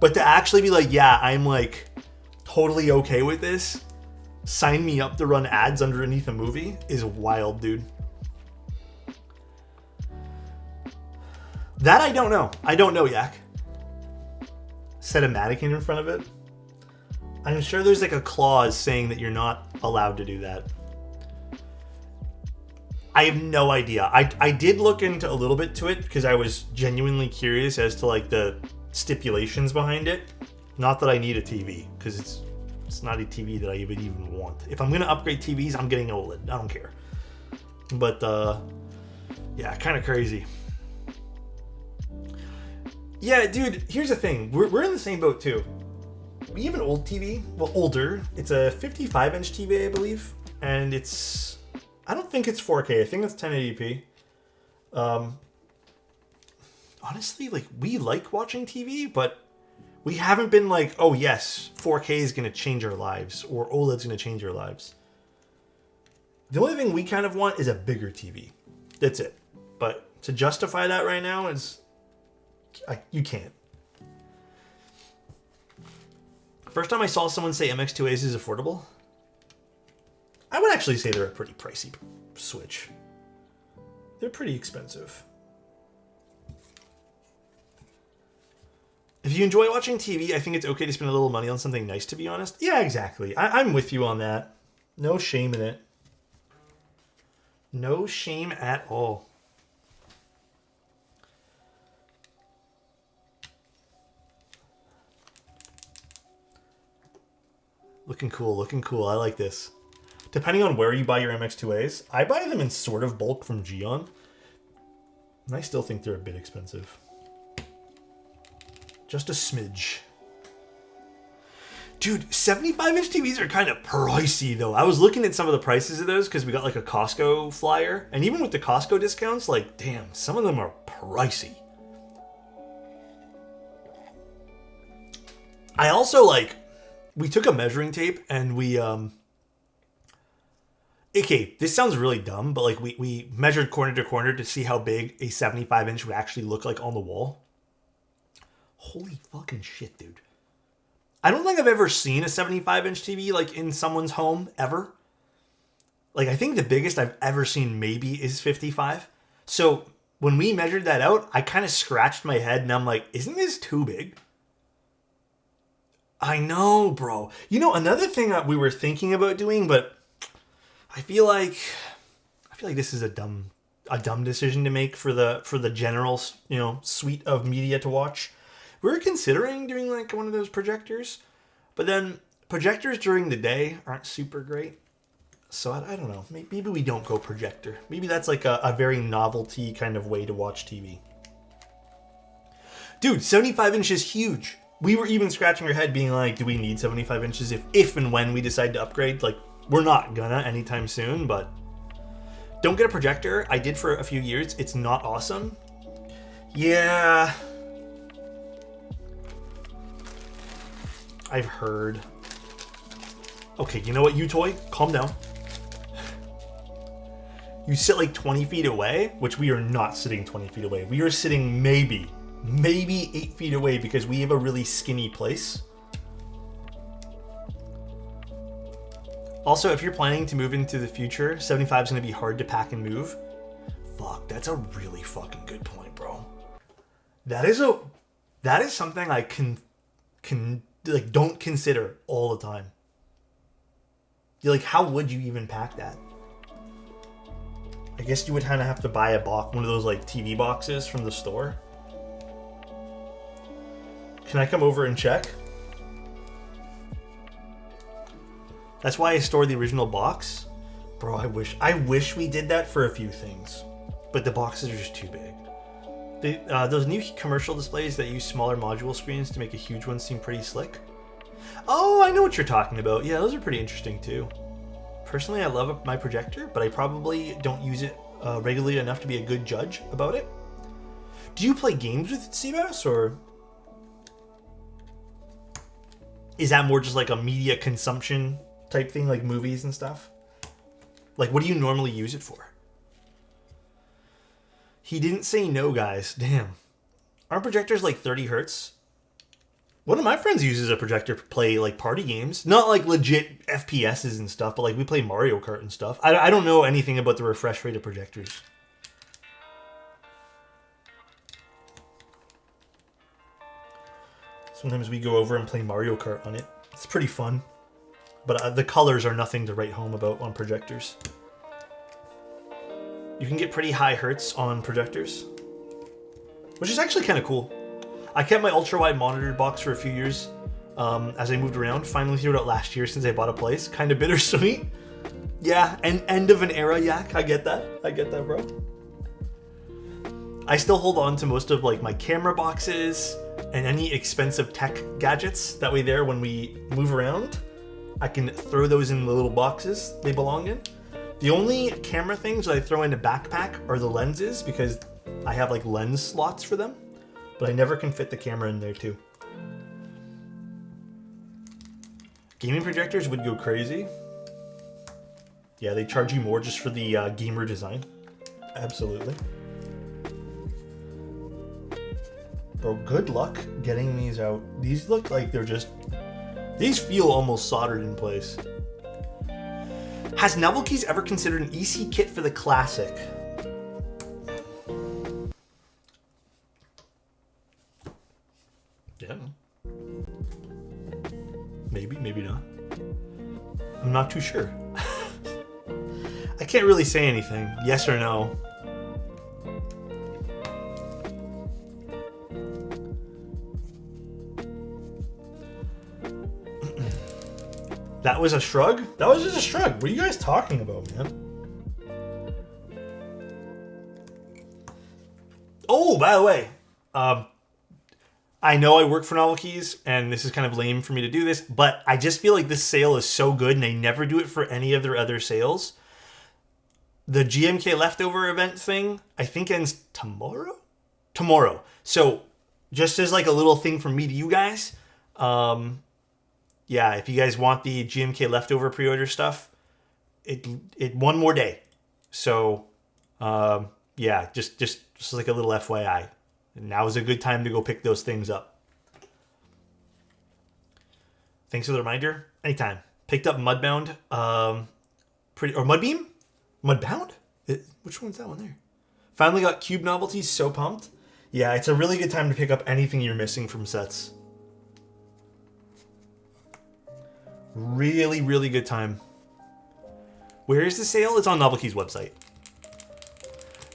But to actually be like, yeah, I'm like... totally okay with this, sign me up to run ads underneath a movie, is wild, dude. That I don't know. I don't know, Yak. Set a mannequin in front of it. I'm sure there's like a clause saying that you're not allowed to do that. I have no idea. I did look into a little bit to it because I was genuinely curious as to like the stipulations behind it. Not that I need a TV, because it's not a TV that I would even want. If I'm going to upgrade TVs, I'm getting OLED. I don't care. But, yeah, kind of crazy. Yeah, dude, here's the thing. We're in the same boat, too. We have an old TV. Well, older. It's a 55-inch TV, I believe. And it's... I don't think it's 4K. I think it's 1080p. Honestly, like, we like watching TV, but... we haven't been like, oh yes, 4K is going to change our lives, or OLED's going to change our lives. The only thing we kind of want is a bigger TV. That's it. But to justify that right now is... you can't. First time I saw someone say MX2As is affordable. actually say they're a pretty pricey Switch. They're pretty expensive. If you enjoy watching TV, I think it's okay to spend a little money on something nice, to be honest. Yeah, exactly. I'm with you on that. No shame in it. No shame at all. Looking cool, looking cool. I like this. Depending on where you buy your MX2As, I buy them in sort of bulk from Gion. And I still think they're a bit expensive. Just a smidge. Dude, 75-inch TVs are kind of pricey, though. I was looking at some of the prices of those because we got like a Costco flyer. And even with the Costco discounts, like, damn, some of them are pricey. I also, like, we took a measuring tape and we, okay, this sounds really dumb, but like we measured corner to corner to see how big a 75-inch would actually look like on the wall. Holy fucking shit, dude. I don't think I've ever seen a 75-inch TV like in someone's home ever. Like, I think the biggest I've ever seen maybe is 55. So when we measured that out, I kind of scratched my head and I'm like, isn't this too big? I know, bro. You know, another thing that we were thinking about doing, but I feel like this is a dumb decision to make for the general, you know, suite of media to watch. We were considering doing like one of those projectors, but then projectors during the day aren't super great. So I don't know. Maybe we don't go projector. Maybe that's like a very novelty kind of way to watch TV. Dude, 75 inches is huge. We were even scratching our head being like, do we need 75 inches if and when we decide to upgrade? Like, we're not gonna anytime soon, but don't get a projector. I did for a few years. It's not awesome. Yeah. I've heard. Okay, you know what, you toy? Calm down. You sit like 20 feet away, which we are not sitting 20 feet away. We are sitting maybe 8 feet away because we have a really skinny place. Also, if you're planning to move into the future, 75 is going to be hard to pack and move. Fuck, that's a really fucking good point, bro. That is something I can like don't consider all the time. You're like, how would you even pack that? I guess you would kind of have to buy one of those like TV boxes from the store. Can I come over and check? That's why I store the original box. Bro, I wish we did that for a few things. But the boxes are just too big. Those new commercial displays that use smaller module screens to make a huge one seem pretty slick. Oh, I know what you're talking about. Yeah, those are pretty interesting too. Personally, I love my projector, but I probably don't use it regularly enough to be a good judge about it. Do you play games with it, Seabass, or is that more just like a media consumption type thing, like movies and stuff? Like, what do you normally use it for? He didn't say no, guys. Damn. Aren't projectors like 30 hertz? One of my friends uses a projector to play like party games. Not like legit FPSs and stuff, but like we play Mario Kart and stuff. I don't know anything about the refresh rate of projectors. Sometimes we go over and play Mario Kart on it. It's pretty fun. But the colors are nothing to write home about on projectors. You can get pretty high hertz on projectors, which is actually kind of cool. I kept my ultra-wide monitor box for a few years as I moved around. Finally threw it out last year since I bought a place. Kind of bittersweet. Yeah, and end of an era, Yak. I get that. I get that, bro. I still hold on to most of like my camera boxes and any expensive tech gadgets. That way there, when we move around, I can throw those in the little boxes they belong in. The only camera things that I throw in a backpack are the lenses because I have like lens slots for them. But I never can fit the camera in there too. Gaming projectors would go crazy. Yeah, they charge you more just for the gamer design. Absolutely. Bro, good luck getting these out. These look like these feel almost soldered in place. Has Novelkeys ever considered an EC kit for the Classic? Yeah. Maybe, maybe not. I'm not too sure. I can't really say anything. Yes or no. That was a shrug? That was just a shrug. What are you guys talking about, man? Oh, by the way, I know I work for Novelkeys, and this is kind of lame for me to do this, but I just feel like this sale is so good, and they never do it for any of their other sales. The GMK leftover event thing, I think ends tomorrow? Tomorrow. So, just as like a little thing from me to you guys, yeah, if you guys want the GMK leftover pre-order stuff, it one more day. So, yeah, just like a little FYI. Now is a good time to go pick those things up. Thanks for the reminder. Anytime. Picked up Mudbound. Or Mudbeam? Mudbound? Which one's that one there? Finally got Cube Novelties. So pumped. Yeah, it's a really good time to pick up anything you're missing from sets. Really, really good time. Where is the sale? It's on Novelkeys' website.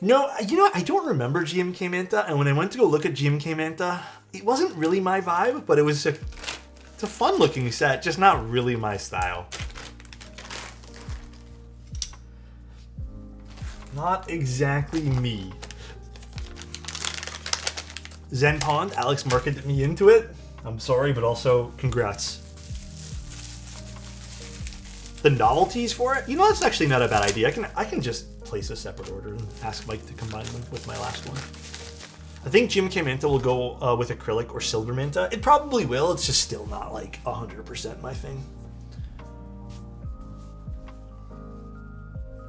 No, you know, I don't remember GMK Manta, and when I went to go look at GMK Manta, it wasn't really my vibe, but it's a fun-looking set, just not really my style. Not exactly me. Zen Pond, Alex marketed me into it. I'm sorry, but also congrats. The novelties for it? You know, that's actually not a bad idea. I can just place a separate order and ask Mike to combine them with my last one. I think GMK Manta will go with acrylic or silver Manta. It probably will. It's just still not like 100% my thing.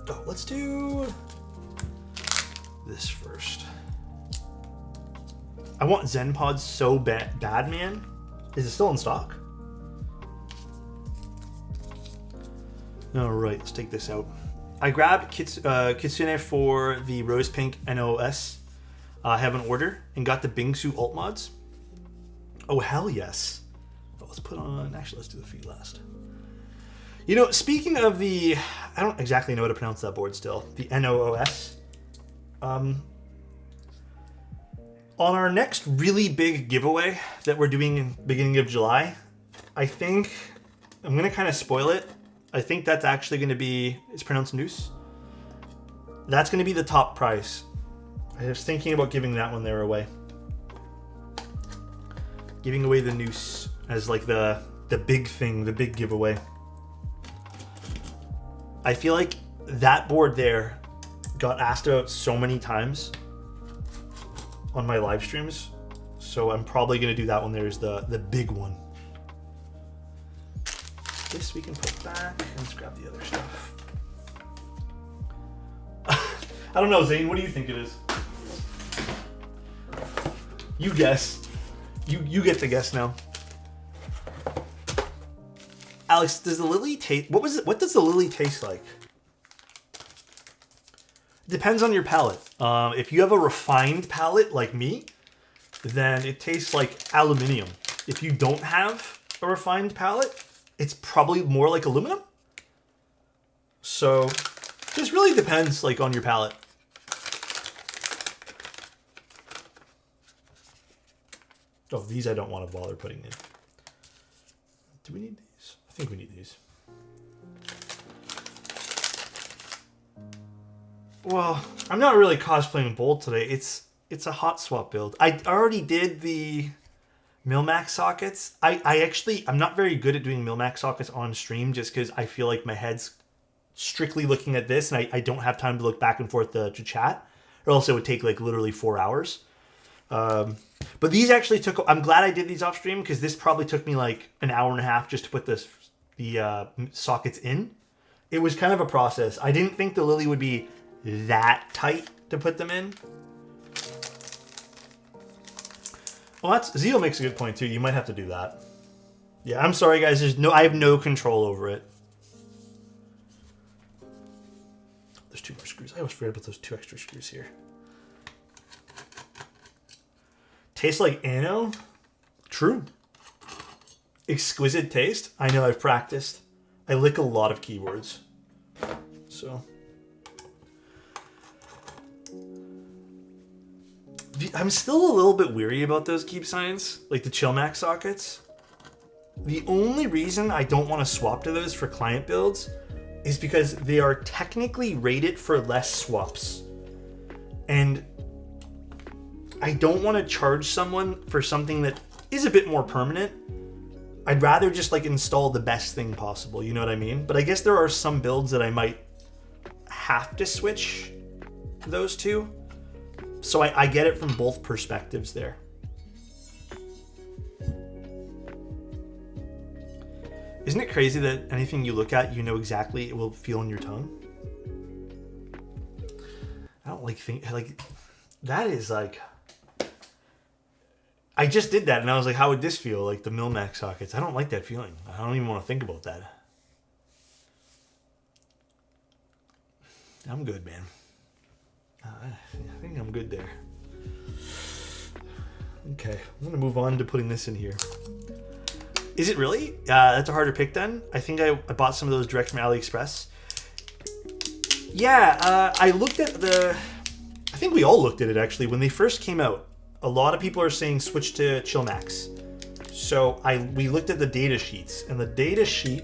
Oh, let's do this first. I want Zen Pods so bad, man. Is it still in stock? All right, let's take this out. I grabbed Kitsune for the Rose Pink NOS. I have an order and got the Bingsu alt mods. Oh, hell yes. Oh, let's put on... Actually, let's do the feet last. You know, speaking of the... I don't exactly know how to pronounce that board still. The NOS. On our next really big giveaway that we're doing in the beginning of July, I think... I'm going to kind of spoil it. I think that's actually going to be... It's pronounced Noose. That's going to be the top prize. I was thinking about giving that one there away. Giving away the Noose as like the big thing, the big giveaway. I feel like that board there got asked about so many times on my live streams. So I'm probably going to do that one there as the big one. This we can put back and let's grab the other stuff. I don't know, Zane, what do you think it is? You guess. You get to guess now. Alex, does the lily taste... What does the lily taste like? Depends on your palate. If you have a refined palate like me, then it tastes like aluminium. If you don't have a refined palate, it's probably more like aluminum. So, just really depends like on your palate. Oh, these I don't want to bother putting in. Do we need these? I think we need these. Well, I'm not really cosplaying Bolt today. It's a hot swap build. I already did the Milmax sockets. I'm not very good at doing Milmax sockets on stream just because I feel like my head's strictly looking at this and I don't have time to look back and forth to chat, or else it would take like literally 4 hours. But these actually took... I'm glad I did these off stream because this probably took me like an hour and a half just to put the sockets in. It was kind of a process. I didn't think the Lily would be that tight to put them in. Well, Zio makes a good point too. You might have to do that. Yeah, I'm sorry guys. I have no control over it. there's 2 more screws. I always forget about those 2 extra screws here. Tastes like Anno? True. Exquisite taste? I know, I've practiced. I lick a lot of keyboards. So. I'm still a little bit weary about those keep signs, like the Chillmax sockets. The only reason I don't want to swap to those for client builds is because they are technically rated for less swaps. And I don't want to charge someone for something that is a bit more permanent. I'd rather just like install the best thing possible, you know what I mean? But I guess there are some builds that I might have to switch those two. So I get it from both perspectives there. Isn't it crazy that anything you look at, you know exactly it will feel in your tongue? I don't think that is like, I just did that and I was like, how would this feel? Like the Milmax sockets. I don't like that feeling. I don't even want to think about that. I'm good, man. I think I'm good there. Okay, I'm gonna move on to putting this in here. Is it really? That's a harder pick then. I think I bought some of those direct from AliExpress. Yeah, I looked at I think we all looked at it actually. When they first came out, a lot of people are saying switch to Chillmax. So we looked at the data sheets, and the data sheet,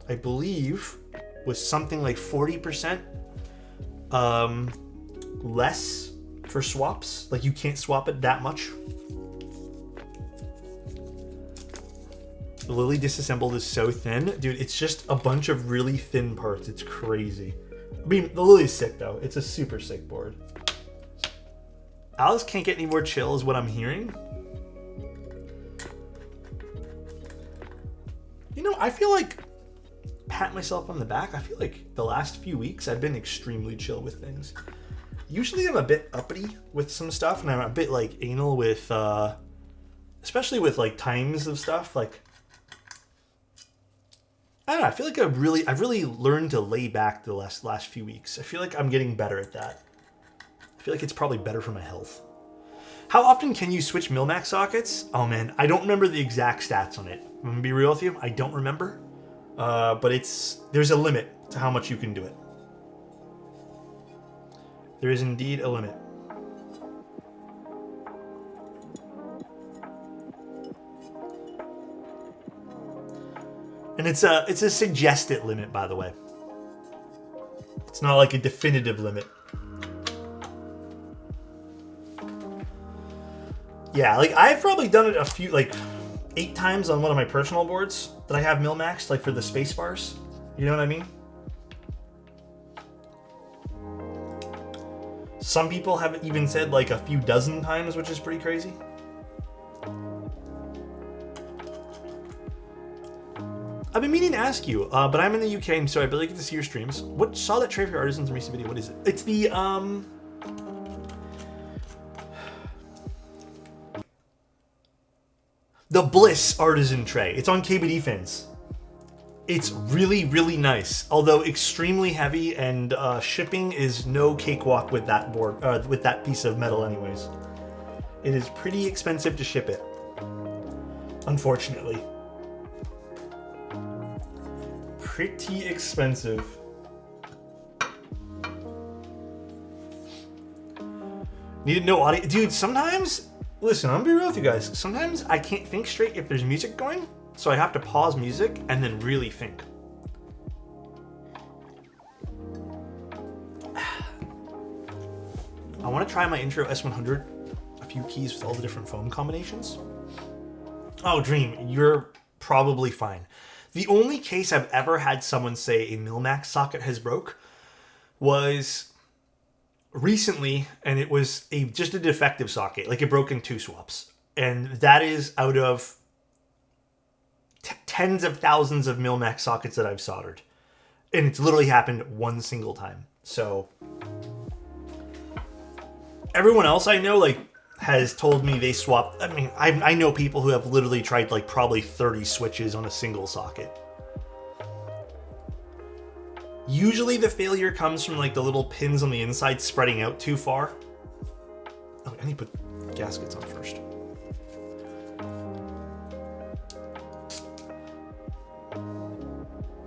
I believe, was something like 40% less for swaps. Like you can't swap it that much. The Lily disassembled is so thin. Dude, it's just a bunch of really thin parts. It's crazy. I mean, the Lily's sick though. It's a super sick board. Alice can't get any more chill is what I'm hearing. You know, I feel like, pat myself on the back, I feel like the last few weeks I've been extremely chill with things. Usually I'm a bit uppity with some stuff, and I'm a bit like anal with, especially with like times of stuff. Like, I don't know, I feel like I've really learned to lay back the last few weeks. I feel like I'm getting better at that. I feel like it's probably better for my health. How often can you switch Milmax sockets? Oh man, I don't remember the exact stats on it. I'm gonna be real with you, I don't remember. But there's a limit to how much you can do it. There is indeed a limit. And it's a suggested limit, by the way. It's not like a definitive limit. Yeah, like I've probably done it a few, like 8 times on one of my personal boards that I have Milmaxed, like for the space bars. You know what I mean? Some people have even said like a few dozen times, which is pretty crazy. I've been meaning to ask you, but I'm in the UK, and so I barely get to see your streams. What saw that Tray for Artisans recent video? What is it? It's the Bliss Artisan Tray. It's on KBD Fins. It's really, really nice, although extremely heavy, and shipping is no cakewalk with that board, with that piece of metal anyways. It is pretty expensive to ship it, unfortunately. Pretty expensive. Needed no audio. Dude, sometimes, listen, I'm gonna be real with you guys. Sometimes I can't think straight if there's music going, so I have to pause music and then really think. I want to try my intro S100, a few keys with all the different foam combinations. Oh, Dream, you're probably fine. The only case I've ever had someone say a Milmax socket has broke was recently, and it was just a defective socket, like it broke in 2 swaps. And that is out of tens of thousands of Milmax sockets that I've soldered. And it's literally happened one single time. So everyone else I know, like, has told me they swapped. I mean, I know people who have literally tried like probably 30 switches on a single socket. Usually the failure comes from like the little pins on the inside spreading out too far. Oh, I need to put gaskets on first.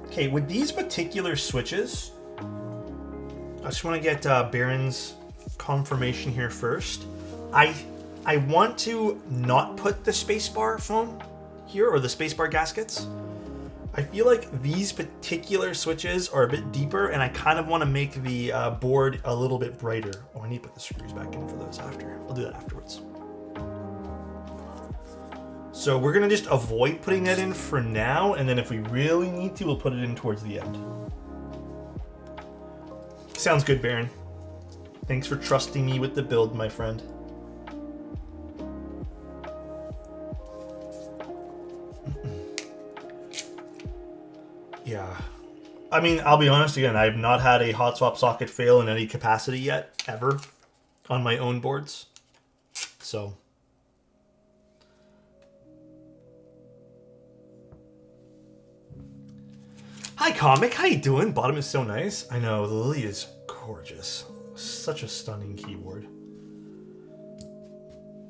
Okay, with these particular switches, I just want to get Baron's confirmation here first. I want to not put the spacebar foam here, or the spacebar gaskets. I feel like these particular switches are a bit deeper, and I kind of want to make the board a little bit brighter. Oh, I need to put the screws back in for those after. I'll do that afterwards. So we're going to just avoid putting that in for now, and then if we really need to, we'll put it in towards the end. Sounds good, Baron. Thanks for trusting me with the build, my friend. Yeah. I mean, I'll be honest again, I've not had a hot swap socket fail in any capacity yet, ever, on my own boards. So... Hi, Comic. How you doing? Bottom is so nice. I know, the Lily is gorgeous. Such a stunning keyboard.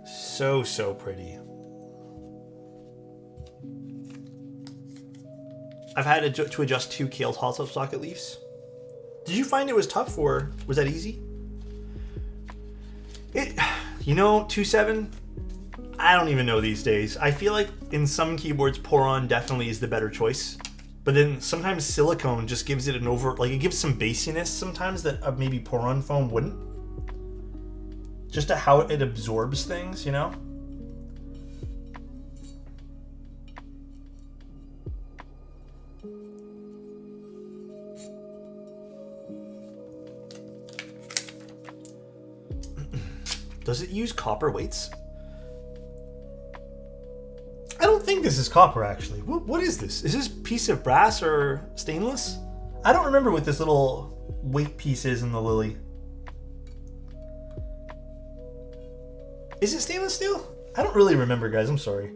So, so pretty. I've had to adjust 2 Kale's hot swap socket leaves. Did you find it was tough, or was that easy? You know, 2.7, I don't even know these days. I feel like in some keyboards, Poron definitely is the better choice. But then sometimes silicone just gives it an it gives some basiness sometimes that maybe Poron foam wouldn't. Just to how it absorbs things, you know? Does it use copper weights? I don't think this is copper, actually. What is this? Is this piece of brass or stainless? I don't remember what this little weight piece is in the Lily. Is it stainless steel? I don't really remember, guys. I'm sorry.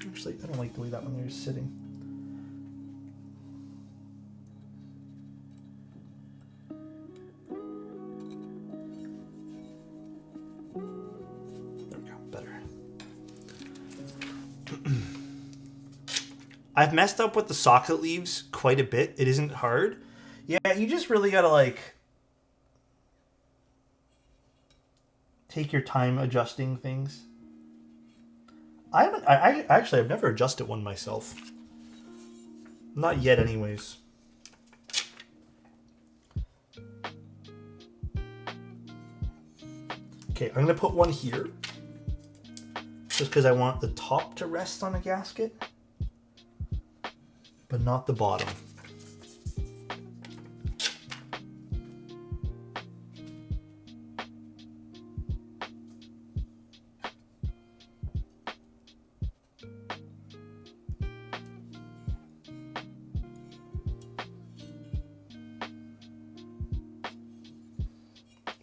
Actually, I don't like the way that one there is sitting. I've messed up with the socket leaves quite a bit. It isn't hard. Yeah, you just really gotta like take your time adjusting things. I actually I've never adjusted one myself. Not yet anyways. Okay, I'm gonna put one here. Just because I want the top to rest on a gasket. But not the bottom.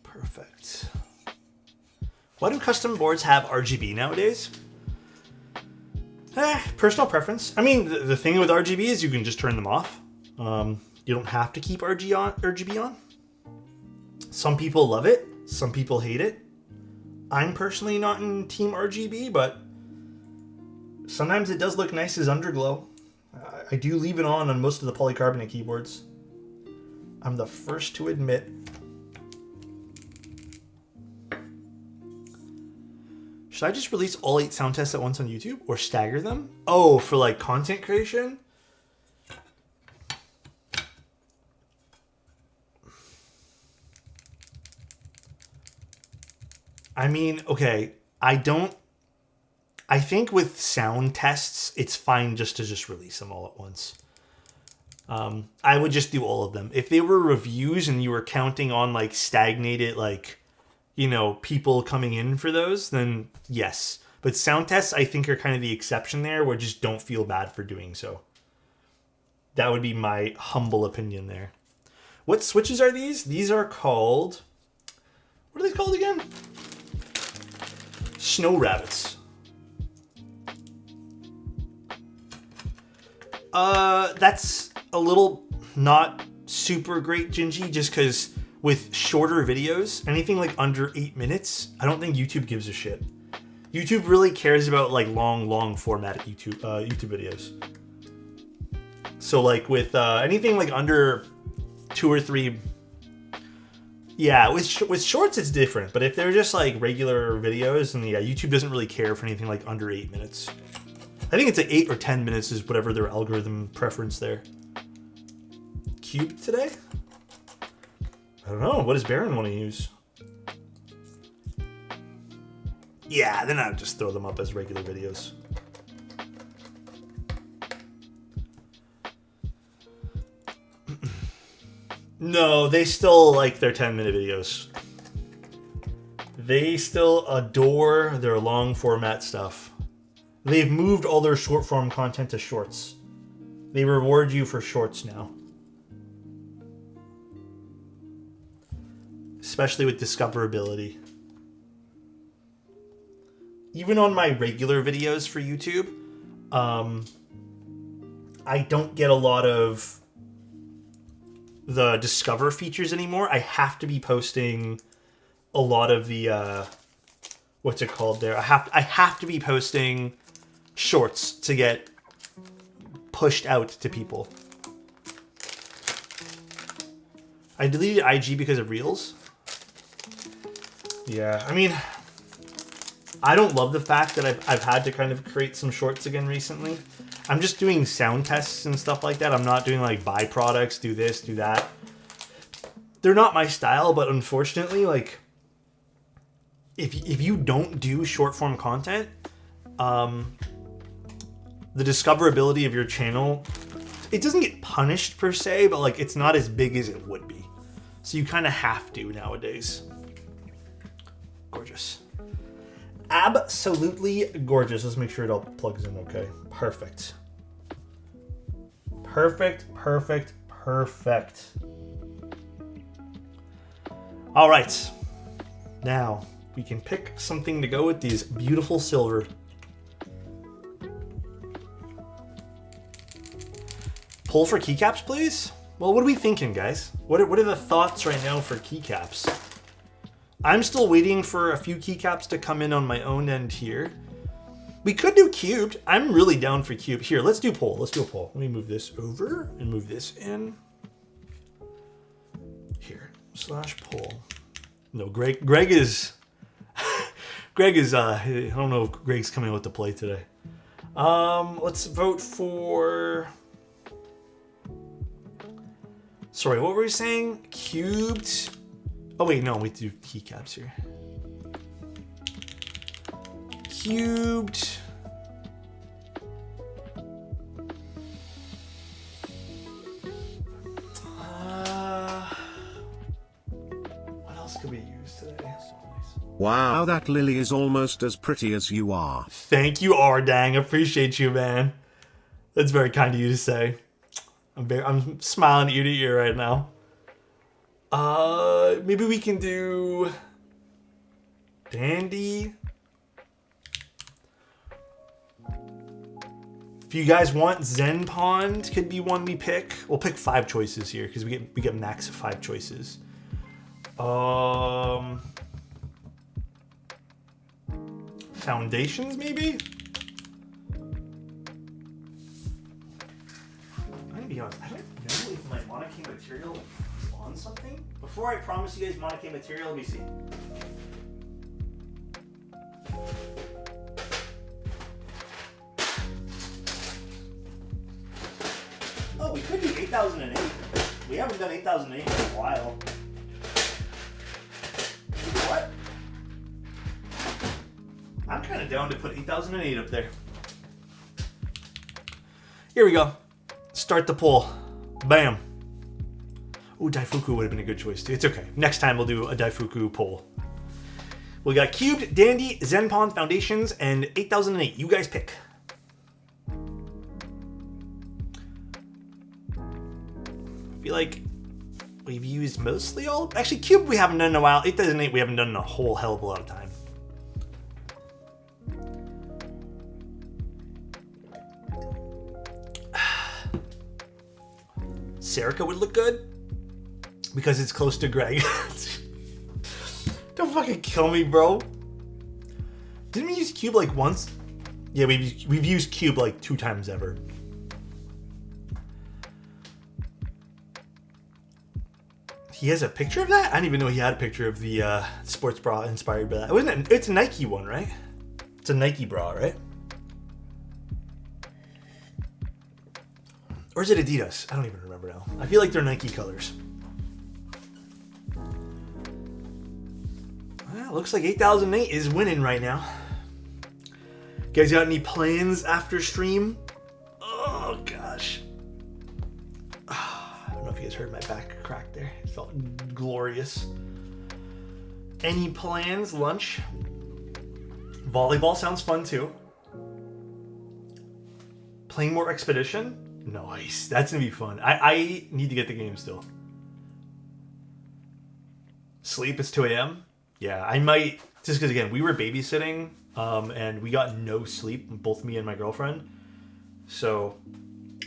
Perfect. Why do custom boards have RGB nowadays? Personal preference. I mean, the thing with RGB is you can just turn them off. You don't have to keep RGB on. Some people love it. Some people hate it. I'm personally not in team RGB, but sometimes it does look nice as underglow. I do leave it on most of the polycarbonate keyboards. I'm the first to admit. Should I just release all 8 sound tests at once on YouTube or stagger them? Oh, for like content creation? I mean, okay, I think with sound tests, it's fine just to just release them all at once. I would just do all of them. If they were reviews and you were counting on like stagnated, like, you know, people coming in for those, then yes. But sound tests, I think, are kind of the exception there, where just don't feel bad for doing so. That would be my humble opinion there. What switches are these? These are called... What are they called again? Snow rabbits. That's a little not super great, Gingy, just because with shorter videos, anything like under 8 minutes, I don't think YouTube gives a shit. YouTube really cares about like long format YouTube videos. So like with anything like under 2 or 3, yeah, with shorts it's different. But if they're just like regular videos, then yeah, YouTube doesn't really care for anything like under 8 minutes. I think it's like 8 or 10 minutes is whatever their algorithm preference there. Cube today? I don't know. What does Baron want to use? Yeah, then I would just throw them up as regular videos. No, they still like their 10-minute videos. They still adore their long format stuff. They've moved all their short form content to shorts. They reward you for shorts now. Especially with discoverability. Even on my regular videos for YouTube, I don't get a lot of the discover features anymore. I have to be posting a lot of the what's it called there? I have to be posting shorts to get pushed out to people. I deleted IG because of Reels. Yeah, I mean, I don't love the fact that I've had to kind of create some shorts again recently. I'm just doing sound tests and stuff like that. I'm not doing like byproducts, do this, do that. They're not my style, but unfortunately, like, if you don't do short form content, the discoverability of your channel, it doesn't get punished per se, but like it's not as big as it would be. So you kind of have to nowadays. Gorgeous. Absolutely gorgeous. Let's make sure it all plugs in okay. Perfect. Perfect, perfect, perfect. All right. Now, we can pick something to go with these beautiful silver. Pull for keycaps, please? Well, what are we thinking, guys? What are the thoughts right now for keycaps? I'm still waiting for a few keycaps to come in on my own end here. We could do cubed. I'm really down for cubed. Here, let's do poll. Let's do a poll. Let me move this over and move this in. Here, /poll. No, Greg is... Greg is, I don't know if Greg's coming out to play today. Let's vote for... Sorry, what were we saying? Cubed... Oh wait, no, we do keycaps here. Cubed. What else could we use today? Wow, that lily is almost as pretty as you are. Thank you, Ardang. Appreciate you, man. That's very kind of you to say. I'm smiling ear to ear right now. Maybe we can do Dandy. If you guys want, Zen Pond could be one we pick. We'll pick 5 choices here because we get max of 5 choices. Foundations, maybe? I'm gonna be honest, I don't know if my monocane material is on something. Before I promise you guys monocane material, let me see. Oh, we could do 8008. We haven't done 8008 in a while. You know what? I'm kind of down to put 8008 up there. Here we go. Start the poll. Bam. Ooh, Daifuku would have been a good choice too. It's okay. Next time we'll do a Daifuku poll. We got Cubed, Dandy, Zenpon, Foundations, and 8008. You guys pick. I feel like we've used mostly all... Actually, Cube we haven't done in a while. 8008 we haven't done in a whole hell of a lot of time. Serica would look good because it's close to Greg. Don't fucking kill me, bro. Didn't we use Cube like once? Yeah, we've used Cube like 2 times ever. He has a picture of that? I didn't even know he had a picture of the sports bra inspired by that. It's a Nike one, right? It's a Nike bra, right? Or is it Adidas? I don't even remember now. I feel like they're Nike colors. Well, looks like 8008 is winning right now. You guys got any plans after stream? Oh, gosh. I don't know if you guys heard my back crack there. It felt glorious. Any plans? Lunch? Volleyball sounds fun too. Playing more Expedition? Nice. That's gonna be fun. I need to get the game still. Sleep, it's 2 a.m. Yeah, I might, just because again, we were babysitting and we got no sleep, both me and my girlfriend. So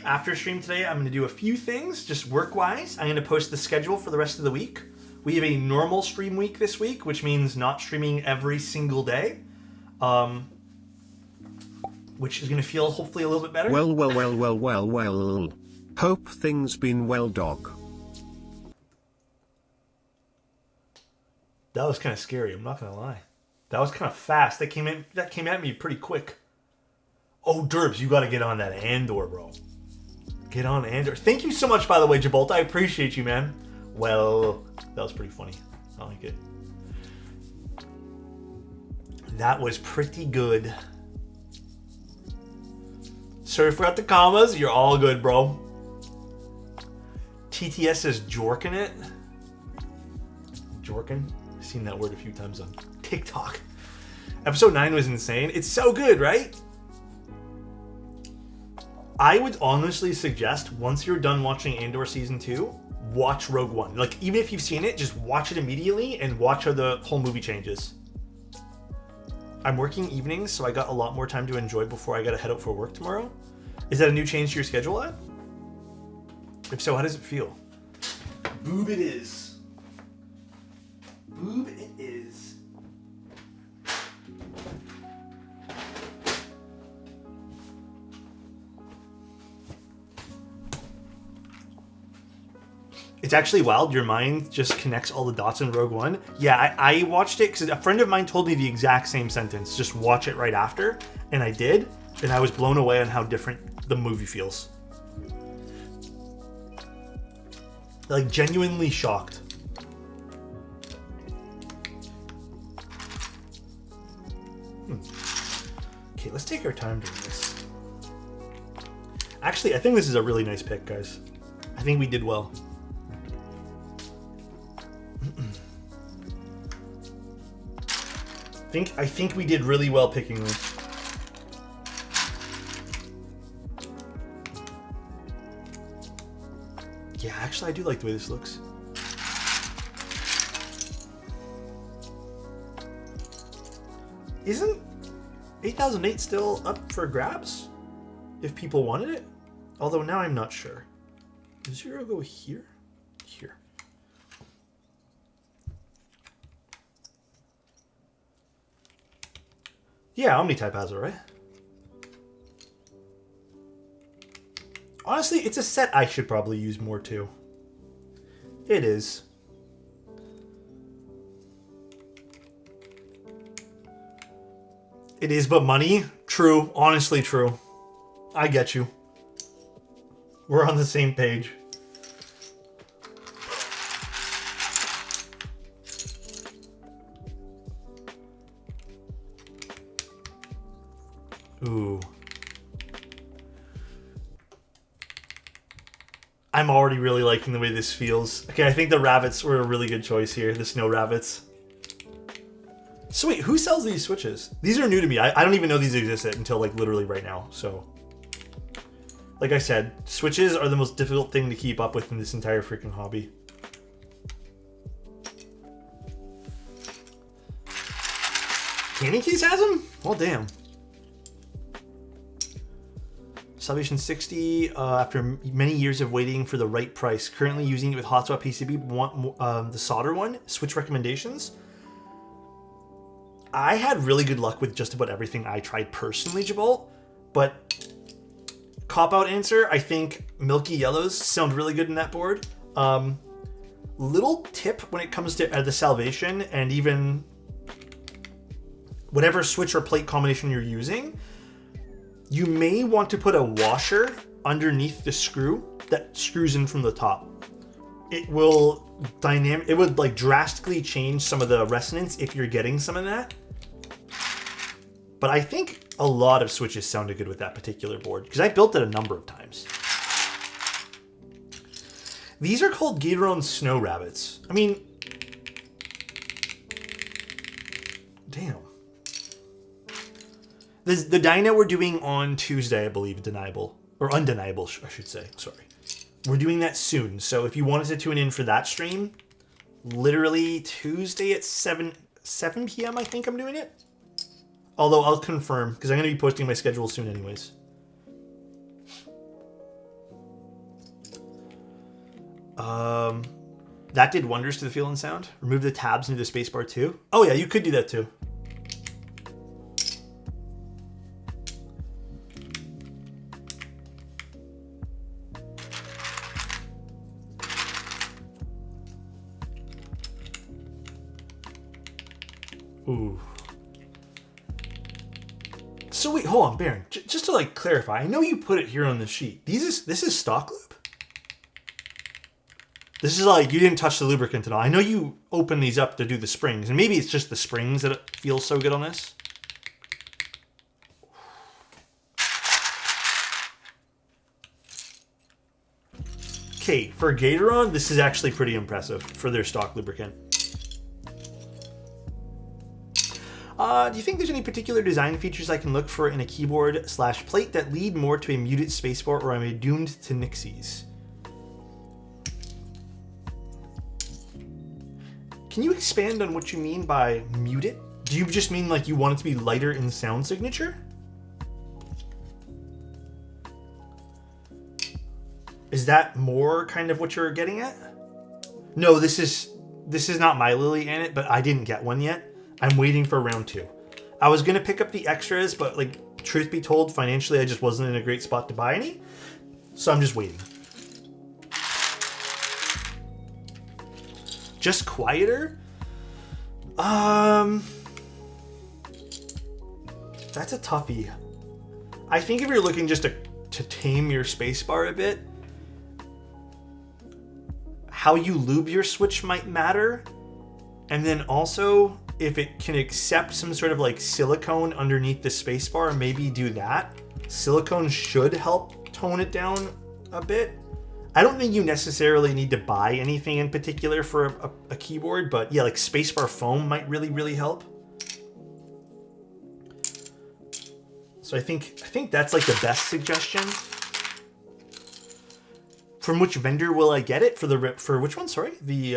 after stream today, I'm gonna do a few things, just work-wise. I'm gonna post the schedule for the rest of the week. We have a normal stream week this week, which means not streaming every single day. Which is going to feel hopefully a little bit better. Well. Hope things been well, dog. That was kind of scary, I'm not going to lie. That was kind of fast. That came at me pretty quick. Oh, Derbs, you got to get on that Andor, bro. Get on Andor. Thank you so much, by the way, Gibraltar. I appreciate you, man. Well, that was pretty funny. I like it. That was pretty good. Sorry, forgot the commas. You're all good, bro. TTS says jorkin it. Jorkin? I've seen that word a few times on TikTok. Episode 9 was insane. It's so good, right? I would honestly suggest, once you're done watching Andor Season 2, watch Rogue One. Like, even if you've seen it, just watch it immediately and watch how the whole movie changes. I'm working evenings, so I got a lot more time to enjoy before I gotta head out for work tomorrow. Is that a new change to your schedule, Ed? If so, how does it feel? Boob it is. Boob it is. It's actually wild. Your mind just connects all the dots in Rogue One. Yeah, I watched it because a friend of mine told me the exact same sentence. Just watch it right after. And I did. And I was blown away on how different the movie feels. Like, genuinely shocked. Okay, let's take our time doing this. Actually, I think this is a really nice pick, guys. I think we did well. I think we did really well picking this. Yeah, actually I do like the way this looks. Isn't 8008 still up for grabs? If people wanted it? Although now I'm not sure. Does 0 go here? Here. Yeah, Omnitype has it, right? Honestly, it's a set I should probably use more too. It is. It is, but money? True. Honestly, true. I get you. We're on the same page. Ooh. I'm already really liking the way this feels. Okay, I think the rabbits were a really good choice here. The snow rabbits. So wait, who sells these switches? These are new to me. I don't even know these existed until like literally right now. So, like I said, switches are the most difficult thing to keep up with in this entire freaking hobby. Candy Keys has them? Well, damn. Salvation 60, after many years of waiting for the right price. Currently using it with Hotspot PCB. Want the solder one? Switch recommendations? I had really good luck with just about everything I tried personally, Jabal. But cop-out answer, I think Milky Yellows sound really good in that board. Little tip when it comes to the Salvation and even whatever switch or plate combination you're using, you may want to put a washer underneath the screw that screws in from the top. It will it would like drastically change some of the resonance if you're getting some of that. But I think a lot of switches sounded good with that particular board because I built it a number of times. These are called Gatoron Snow Rabbits. I mean, damn. The dyno we're doing on Tuesday, I believe, undeniable, I should say. Sorry. We're doing that soon. So if you wanted to tune in for that stream, literally Tuesday at 7 p.m. I think I'm doing it. Although I'll confirm because I'm going to be posting my schedule soon anyways. That did wonders to the feel and sound. Remove the tabs into the spacebar too. Oh yeah, you could do that too. Ooh. So wait, hold on, Baron. Just to like clarify, I know you put it here on the sheet. This is stock lube. This is like you didn't touch the lubricant at all. I know you open these up to do the springs, and maybe it's just the springs that it feels so good on this. Okay, for Gatoron, this is actually pretty impressive for their stock lubricant. Do you think there's any particular design features I can look for in a keyboard/plate that lead more to a muted spacebar, or am I doomed to nixies? Can you expand on what you mean by muted? Do you just mean like you want it to be lighter in sound signature? Is that more kind of what you're getting at? No, this is not my Lily in it, but I didn't get one yet. I'm waiting for round 2. I was gonna pick up the extras, but like truth be told, financially I just wasn't in a great spot to buy any. So I'm just waiting. Just quieter? That's a toughie. I think if you're looking just to tame your spacebar a bit, how you lube your switch might matter. And then also, if it can accept some sort of like silicone underneath the spacebar, maybe do that. Silicone should help tone it down a bit. I don't think you necessarily need to buy anything in particular for a keyboard, but yeah, like spacebar foam might really, really help. So I think that's like the best suggestion. From which vendor will I get it? For which one? Sorry, the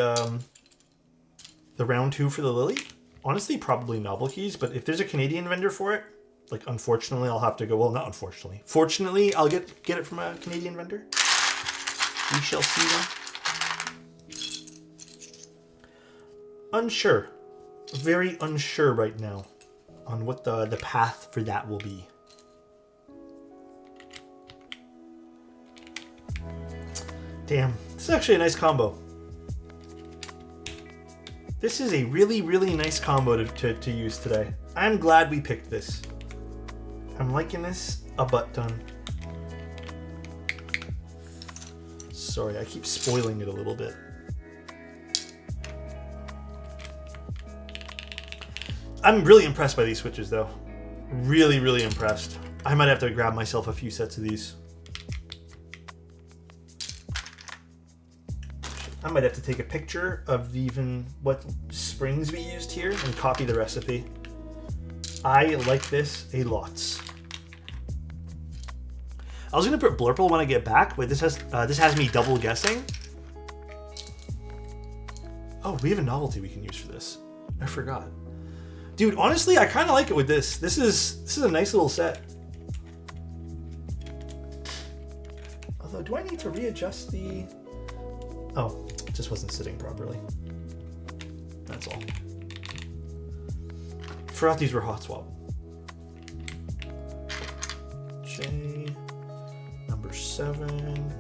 round 2 for the Lily. Honestly, probably Novel Keys, but if there's a Canadian vendor for it, like unfortunately, I'll have to go. Well, not unfortunately. Fortunately, I'll get it from a Canadian vendor. We shall see them. Unsure. Very unsure right now on what the path for that will be. Damn, this is actually a nice combo. This is a really, really nice combo to use today. I'm glad we picked this. I'm liking this a butt ton. Sorry, I keep spoiling it a little bit. I'm really impressed by these switches though. Really, really impressed. I might have to grab myself a few sets of these. I might have to take a picture of even what springs we used here and copy the recipe. I like this a lot. I was gonna put Blurple when I get back, but this has me double guessing. Oh, we have a novelty we can use for this. I forgot. Dude, honestly, I kind of like it with this. This is a nice little set. Do I need to readjust the... Oh, it just wasn't sitting properly. That's all. Forgot these were hot swap. J, number 7,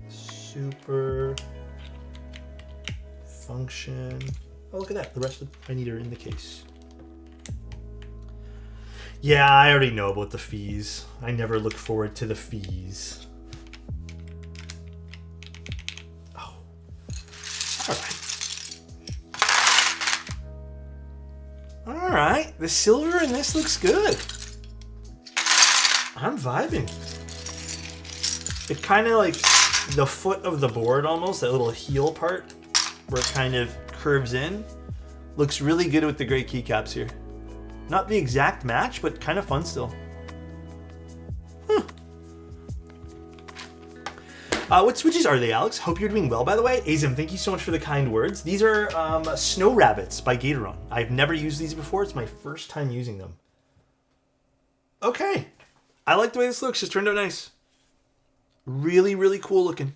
super, function. Oh, look at that. The rest of I need are in the case. Yeah, I already know about the fees. I never look forward to the fees. Oh. All right. The silver in this looks good. I'm vibing. It kind of like the foot of the board almost, that little heel part where it kind of curves in. Looks really good with the gray keycaps here. Not the exact match, but kind of fun still. Huh. What switches are they, Alex? Hope you're doing well, by the way. Azim, thank you so much for the kind words. These are Snow Rabbits by Gatoron. I've never used these before. It's my first time using them. Okay. I like the way this looks. It's turned out nice. Really, really cool looking.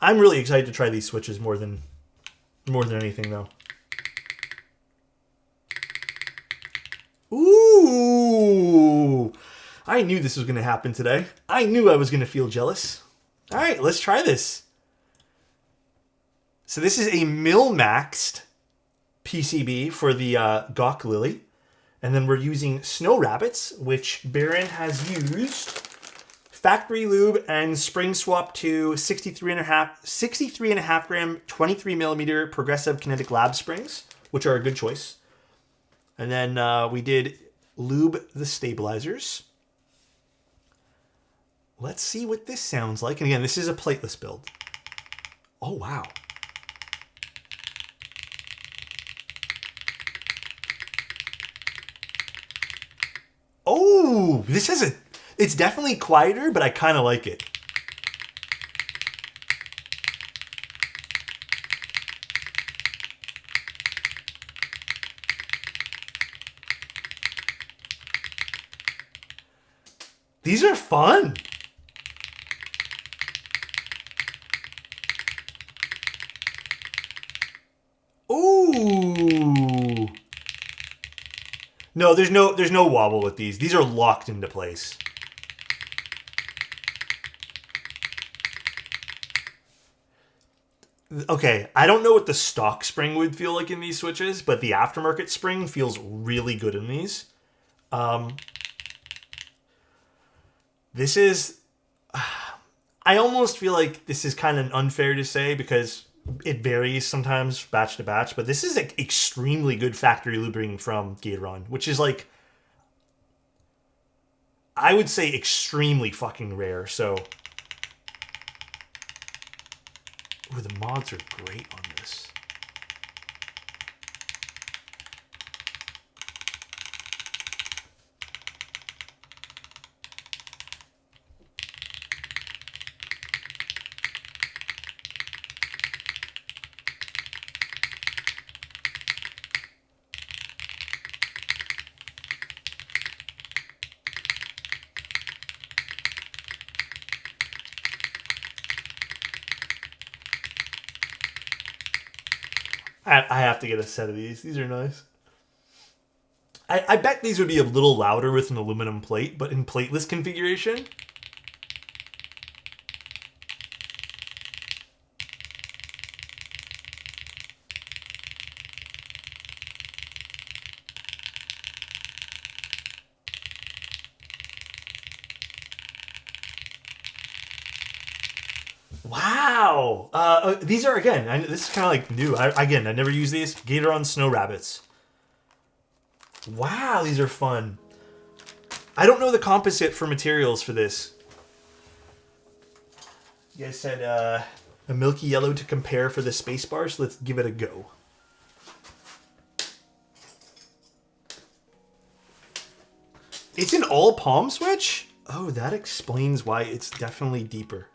I'm really excited to try these switches more than anything, though. Ooh! I knew this was going to happen today. I knew I was going to feel jealous. All right, let's try this. So this is a mil-maxed PCB for the Gawk Lily. And then we're using Snow Rabbits, which Baron has used factory lube and spring swap to 63.5 gram, 23 millimeter progressive kinetic lab springs, which are a good choice. And then we did lube the stabilizers. Let's see what this sounds like. And again, this is a plateless build. Oh, wow. Oh, this has a... It's definitely quieter, but I kind of like it. These are fun. Ooh. No, there's no wobble with these. These are locked into place. Okay, I don't know what the stock spring would feel like in these switches, but the aftermarket spring feels really good in these. This is... I almost feel like this is kind of unfair to say because it varies sometimes batch to batch, but this is like extremely good factory lubing from Gatoron, which is like... I would say extremely fucking rare, so... Ooh, the mods are great on this. I have to get a set of these. These are nice. I bet these would be a little louder with an aluminum plate, but in plateless configuration... Wow! These are, again, this is kind of like new. I never use these. Gatoron Snow Rabbits. Wow, these are fun. I don't know the composite for materials for this. You guys said a milky yellow to compare for the spacebar, so let's give it a go. It's an all palm switch? Oh, that explains why it's definitely deeper.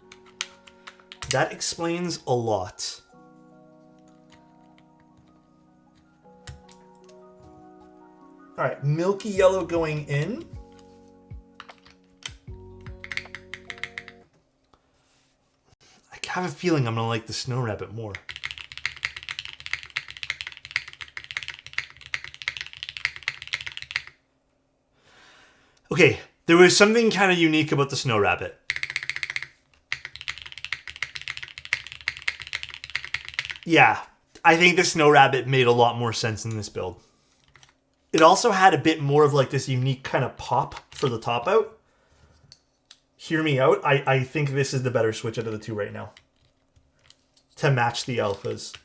That explains a lot. All right, milky yellow going in. have a feeling I'm going to like the Snow Rabbit more. Okay, there was something kind of unique about the Snow Rabbit. Yeah, I think the Snow Rabbit made a lot more sense in this build. It also had a bit more of like this unique kind of pop for the top out. Hear me out. I think this is the better switch out of the two right now. To match the alphas.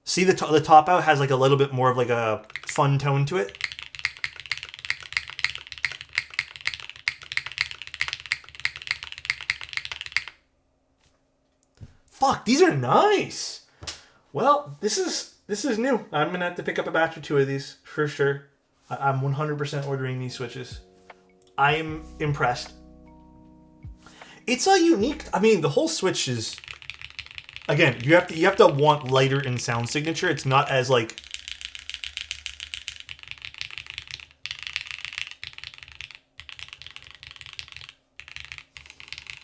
See, the top out has like a little bit more of like a fun tone to it. Fuck, these are nice. Well, this is new. I'm going to have to pick up a batch or two of these for sure. I'm 100% ordering these switches. I am impressed. It's a unique... I mean, the whole switch is... Again, you have to want lighter in sound signature. It's not as like...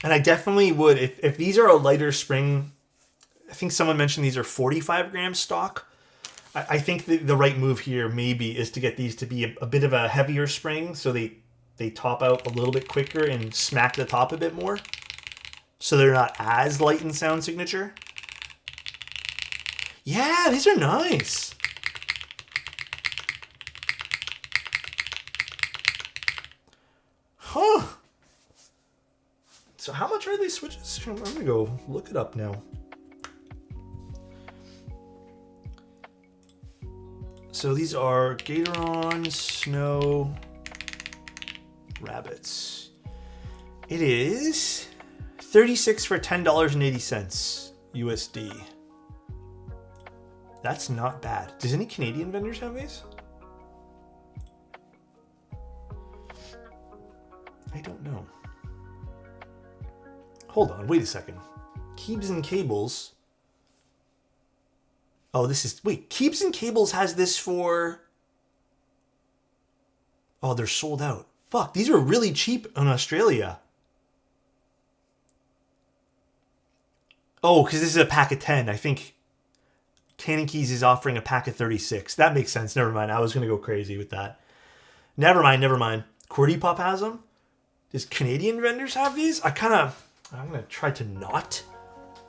And I definitely would... If these are a lighter spring... I think someone mentioned these are 45 grams stock. I think the right move here maybe is to get these to be a bit of a heavier spring so they top out a little bit quicker and smack the top a bit more. So they're not as light in sound signature. Yeah, these are nice. Huh. So how much are these switches? I'm going to go look it up now. So these are Gatoron Snow Rabbits. It is 36 for $10.80 USD. That's not bad. Does any Canadian vendors have these? I don't know. Hold on, wait a second. Keebs and Cables. Oh, this is... Wait, Keebs and Cables has this for... Oh, they're sold out. Fuck, these are really cheap in Australia. Oh, because this is a pack of 10. I think Cannon Keys is offering a pack of 36. That makes sense. Never mind. I was going to go crazy with that. Never mind. QWERTY Pop has them? Does Canadian vendors have these? I'm going to try to not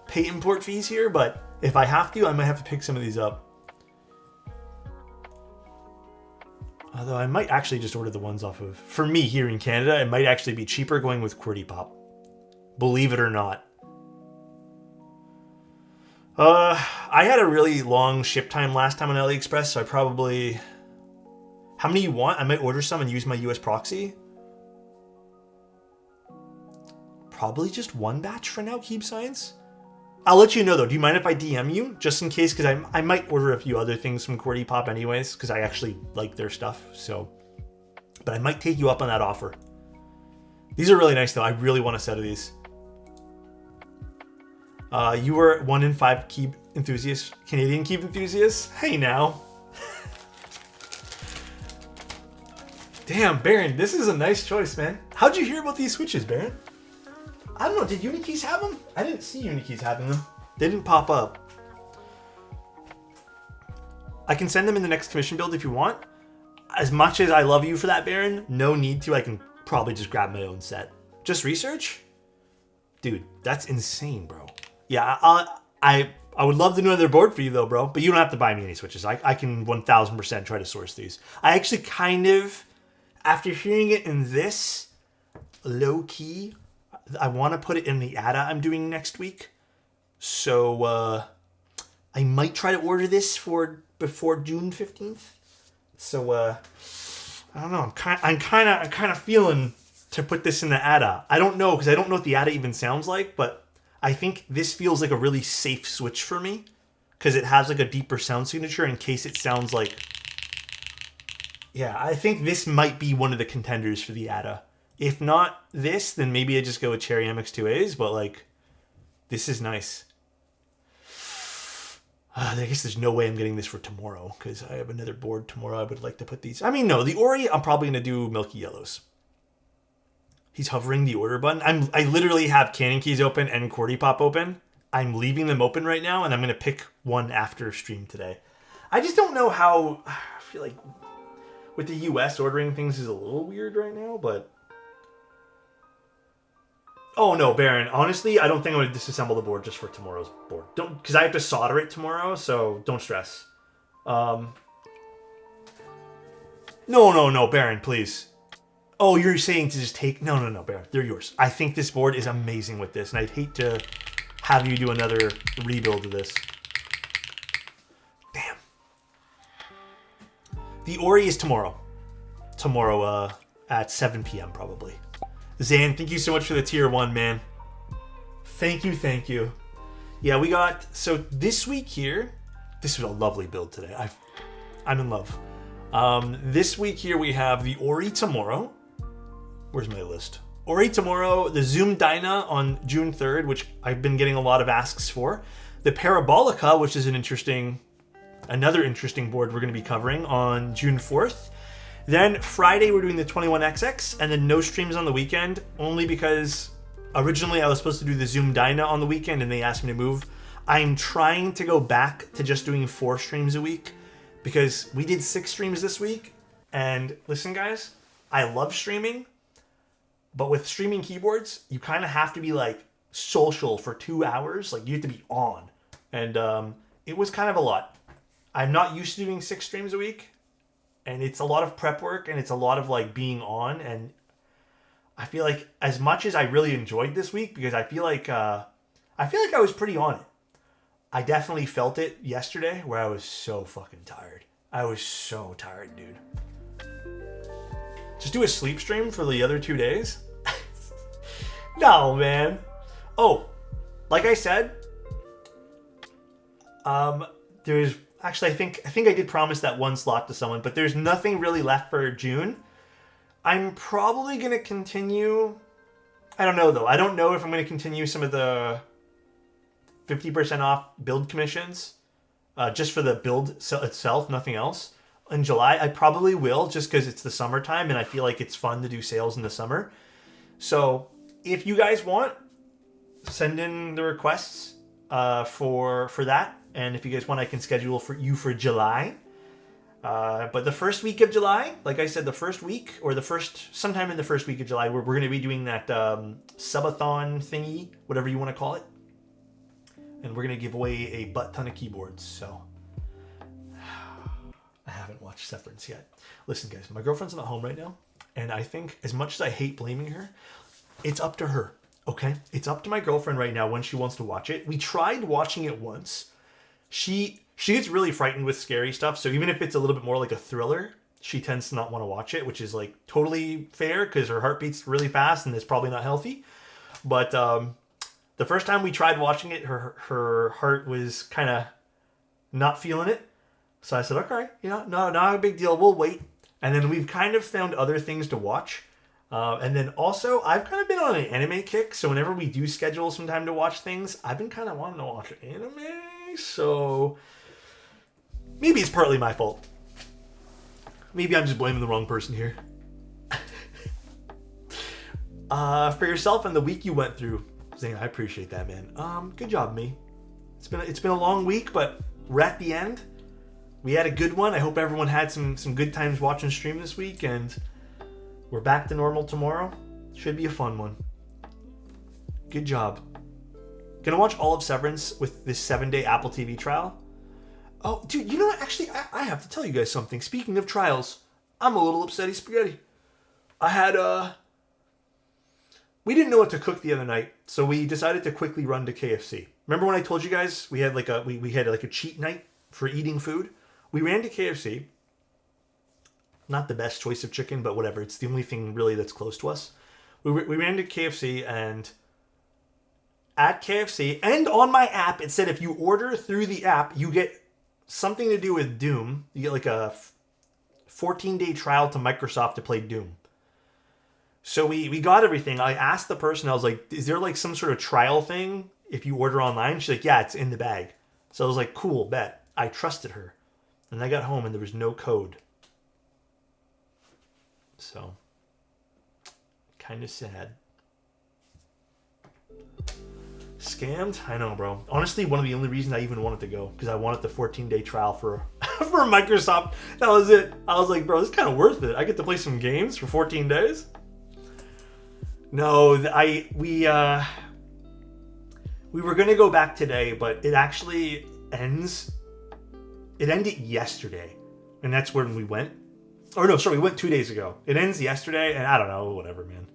pay import fees here, but if I have to, I might have to pick some of these up. Although I might actually just order the ones off of... For me here in Canada, it might actually be cheaper going with QWERTY Pop. Believe it or not. I had a really long ship time last time on AliExpress, so I probably... How many you want? I might order some and use my US proxy. Probably just one batch for now, Keep Science. I'll let you know, though. Do you mind if I DM you? Just in case, because I might order a few other things from QWERTY Pop anyways, because I actually like their stuff, so... But I might take you up on that offer. These are really nice, though. I really want a set of these. You were 1 in 5 Keep enthusiasts, Canadian Keep enthusiasts? Hey, now. Damn, Baron, this is a nice choice, man. How'd you hear about these switches, Baron? I don't know, did Unikeys have them? I didn't see Unikeys having them. They didn't pop up. I can send them in the next commission build if you want. As much as I love you for that, Baron, no need to. I can probably just grab my own set. Just research? Dude, that's insane, bro. Yeah, I would love to do another board for you, though, bro. But you don't have to buy me any switches. I can 1,000% try to source these. I actually kind of, after hearing it in this, low-key... I want to put it in the ADA I'm doing next week. So I might try to order this for before June 15th. So I don't know. I'm kind of feeling to put this in the ADA. I don't know because I don't know what the ADA even sounds like, but I think this feels like a really safe switch for me because it has like a deeper sound signature in case it sounds like... Yeah, I think this might be one of the contenders for the ADA. If not this, then maybe I just go with Cherry MX2As, but like, this is nice. I guess there's no way I'm getting this for tomorrow because I have another board tomorrow I would like to put these. I mean, no, the Ori, I'm probably going to do Milky Yellows. He's hovering the order button. I literally have Canon Keys open and QWERTY Pop open. I'm leaving them open right now, and I'm going to pick one after stream today. I just don't know how... I feel like with the US ordering things is a little weird right now, but... Oh, no, Baron. Honestly, I don't think I'm going to disassemble the board just for tomorrow's board. Don't, because I have to solder it tomorrow, so don't stress. No, Baron, please. Oh, you're saying to just take... No, Baron. They're yours. I think this board is amazing with this, and I'd hate to have you do another rebuild of this. Damn. The Ori is tomorrow. Tomorrow at 7 p.m. probably. Zan, thank you so much for the tier 1, man. Thank you. Yeah, we got... So this week here... This was a lovely build today. I'm in love. This week here we have the Ori tomorrow. Where's my list? Ori tomorrow, the Zoom Dyna on June 3rd, which I've been getting a lot of asks for. The Parabolica, which is another interesting board we're going to be covering on June 4th. Then Friday we're doing the 21XX, and then no streams on the weekend, only because originally I was supposed to do the Zoom Dyna on the weekend and they asked me to move. I'm trying to go back to just doing 4 streams a week because we did 6 streams this week. And listen, guys, I love streaming, but with streaming keyboards, you kind of have to be like social for 2 hours. Like you have to be on. And it was kind of a lot. I'm not used to doing 6 streams a week. And it's a lot of prep work, and it's a lot of like being on. And I feel like as much as I really enjoyed this week, because I feel like I was pretty on it. I definitely felt it yesterday, where I was so fucking tired. I was so tired, dude. Just do a sleep stream for the other 2 days. No, man. Oh, like I said, there's. Actually, I think I did promise that one slot to someone, but there's nothing really left for June. I'm probably going to continue... I don't know, though. I don't know if I'm going to continue some of the 50% off build commissions, just for the build itself, nothing else. In July, I probably will, just because it's the summertime, and I feel like it's fun to do sales in the summer. So, if you guys want, send in the requests for that. And if you guys want, I can schedule for you for July. But the first week of July, like I said, sometime in the first week of July, we're going to be doing that subathon thingy, whatever you want to call it. And we're going to give away a butt ton of keyboards. So I haven't watched Severance yet. Listen, guys, my girlfriend's not home right now. And I think as much as I hate blaming her, it's up to her. Okay? It's up to my girlfriend right now when she wants to watch it. We tried watching it once. She gets really frightened with scary stuff, so even if it's a little bit more like a thriller, she tends to not want to watch it, which is like totally fair because her heart beats really fast and it's probably not healthy. But the first time we tried watching it, her heart was kind of not feeling it. So I said, okay, not a big deal. We'll wait. And then we've kind of found other things to watch. And then also, I've kind of been on an anime kick, so whenever we do schedule some time to watch things, I've been kind of wanting to watch anime. So maybe it's partly my fault. Maybe I'm just blaming the wrong person here. For yourself and the week you went through, Zane, I appreciate that, man. Good job, me. It's been a long week, but we're at the end. We had a good one. I hope everyone had some good times watching stream this week, and we're back to normal tomorrow. Should be a fun one. Good job. Gonna watch all of Severance with this 7-day Apple TV trial. Oh, dude, you know what? Actually, I have to tell you guys something. Speaking of trials, I'm a little upsetty spaghetti. I had, we didn't know what to cook the other night, so we decided to quickly run to KFC. Remember when I told you guys we had we had a cheat night for eating food? We ran to KFC. Not the best choice of chicken, but whatever. It's the only thing really that's close to us. We ran to KFC, and at KFC, and on my app, it said if you order through the app, you get something to do with Doom. You get like a 14-day trial to Microsoft to play Doom. So we got everything. I asked the person, I was like, is there like some sort of trial thing if you order online? She's like, yeah, it's in the bag. So I was like, cool, bet. I trusted her. And I got home and there was no code. So, Kind of sad. Scammed? I know, bro. Honestly, one of the only reasons I even wanted to go, because I wanted the 14-day trial for for Microsoft. That was it. I was like, bro, this is kind of worth it. I get to play some games for 14 days. No, we were gonna go back today, but it actually ends. It ended yesterday, and that's when we went. Or no, sorry, we went 2 days ago. It ends yesterday, and I don't know, whatever, man.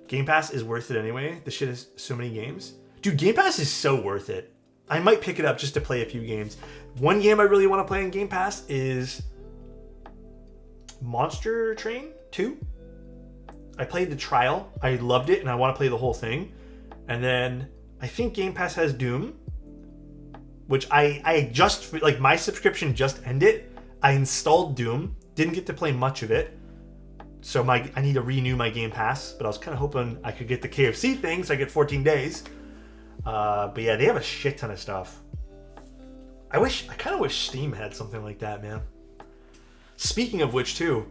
Game Pass is worth it anyway. This shit has so many games. Dude, Game Pass is so worth it. I might pick it up just to play a few games. One game I really want to play in Game Pass is Monster Train 2. I played the trial. I loved it, and I want to play the whole thing. And then I think Game Pass has Doom, which I just, like, my subscription just ended. I installed Doom. Didn't get to play much of it. So I need to renew my Game Pass, but I was kind of hoping I could get the KFC thing, so I get 14 days. But yeah, they have a shit ton of stuff. I kind of wish Steam had something like that, man. Speaking of which, too,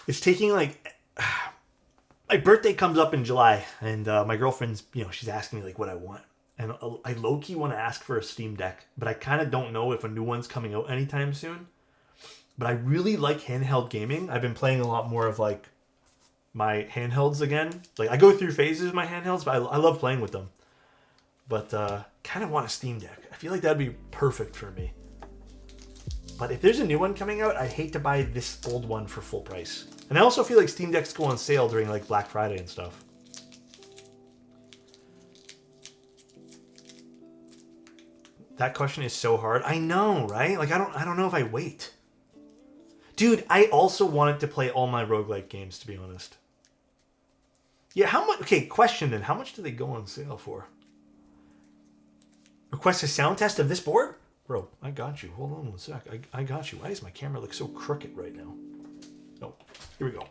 it's taking like... My birthday comes up in July, and my girlfriend's, she's asking me like what I want. And I low-key want to ask for a Steam Deck, but I kind of don't know if a new one's coming out anytime soon. But I really like handheld gaming. I've been playing a lot more of like my handhelds again. Like I go through phases with my handhelds, but I love playing with them. But kind of want a Steam Deck. I feel like that'd be perfect for me. But if there's a new one coming out, I'd hate to buy this old one for full price. And I also feel like Steam Decks go on sale during like Black Friday and stuff. That question is so hard. I know, right? Like I don't know if I wait. Dude, I also wanted to play all my roguelike games, to be honest. Yeah, how much? Okay, question then. How much do they go on sale for? Request a sound test of this board? Bro, I got you. Hold on one sec. I got you. Why does my camera look so crooked right now? Oh, here we go.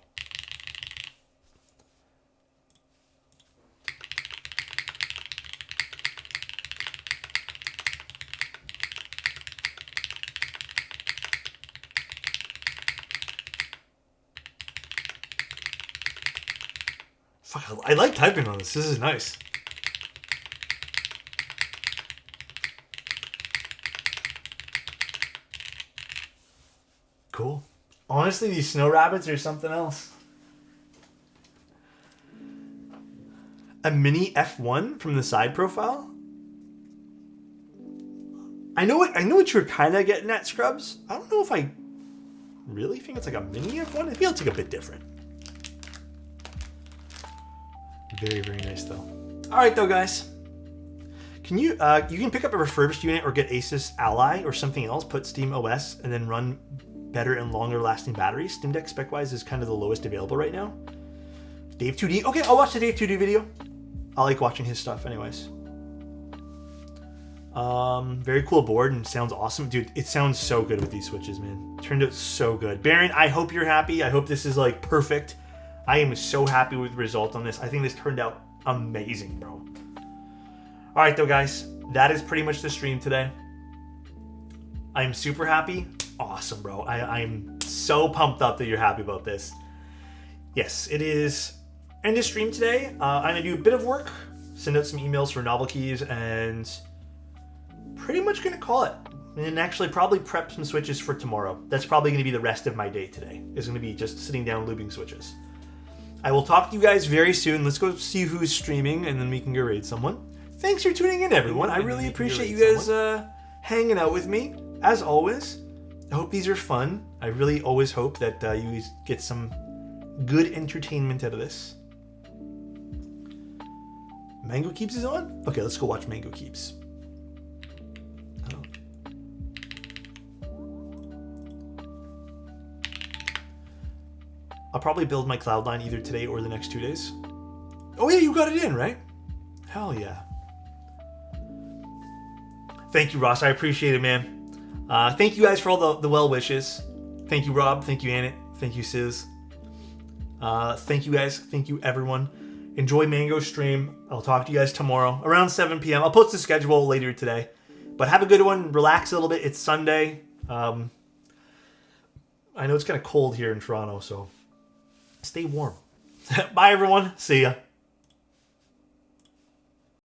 Fuck, I like typing on this. This is nice. Cool. Honestly, these snow rabbits are something else. A mini F1 from the side profile? I know what you're kind of getting at, Scrubs. I don't know if I really think it's like a mini F1. It feels like a bit different. Very, very nice, though. All right, though, guys. Can you can pick up a refurbished unit or get Asus Ally or something else, put Steam OS, and then run better and longer-lasting batteries. Steam Deck spec-wise is kind of the lowest available right now. Dave 2D. Okay, I'll watch the Dave 2D video. I like watching his stuff anyways. Very cool board and sounds awesome. Dude, it sounds so good with these switches, man. Turned out so good. Baron, I hope you're happy. I hope this is like perfect. I am so happy with the result on this. I think this turned out amazing, bro. All right, though, guys. That is pretty much the stream today. I'm super happy. Awesome, bro. I'm so pumped up that you're happy about this. Yes, it is end of stream today. I'm going to do a bit of work, send out some emails for novel keys, and pretty much going to call it. And actually probably prep some switches for tomorrow. That's probably going to be the rest of my day today. It's going to be just sitting down lubing switches. I will talk to you guys very soon. Let's go see who's streaming, and then we can go raid someone. Thanks for tuning in, everyone. I really appreciate you guys hanging out with me, as always. I hope these are fun. I really always hope that you guys get some good entertainment out of this. Mango Keeps is on? Okay, let's go watch Mango Keeps. I'll probably build my Cloud9 either today or the next 2 days. Oh yeah, you got it in, right? Hell yeah. Thank you, Ross. I appreciate it, man. Thank you guys for all the well wishes. Thank you, Rob. Thank you, Annette. Thank you, Sis. Thank you, guys. Thank you, everyone. Enjoy Mango's stream. I'll talk to you guys tomorrow around 7 p.m. I'll post the schedule later today. But have a good one. Relax a little bit. It's Sunday. I know it's kind of cold here in Toronto, so stay warm. Bye, everyone. See ya.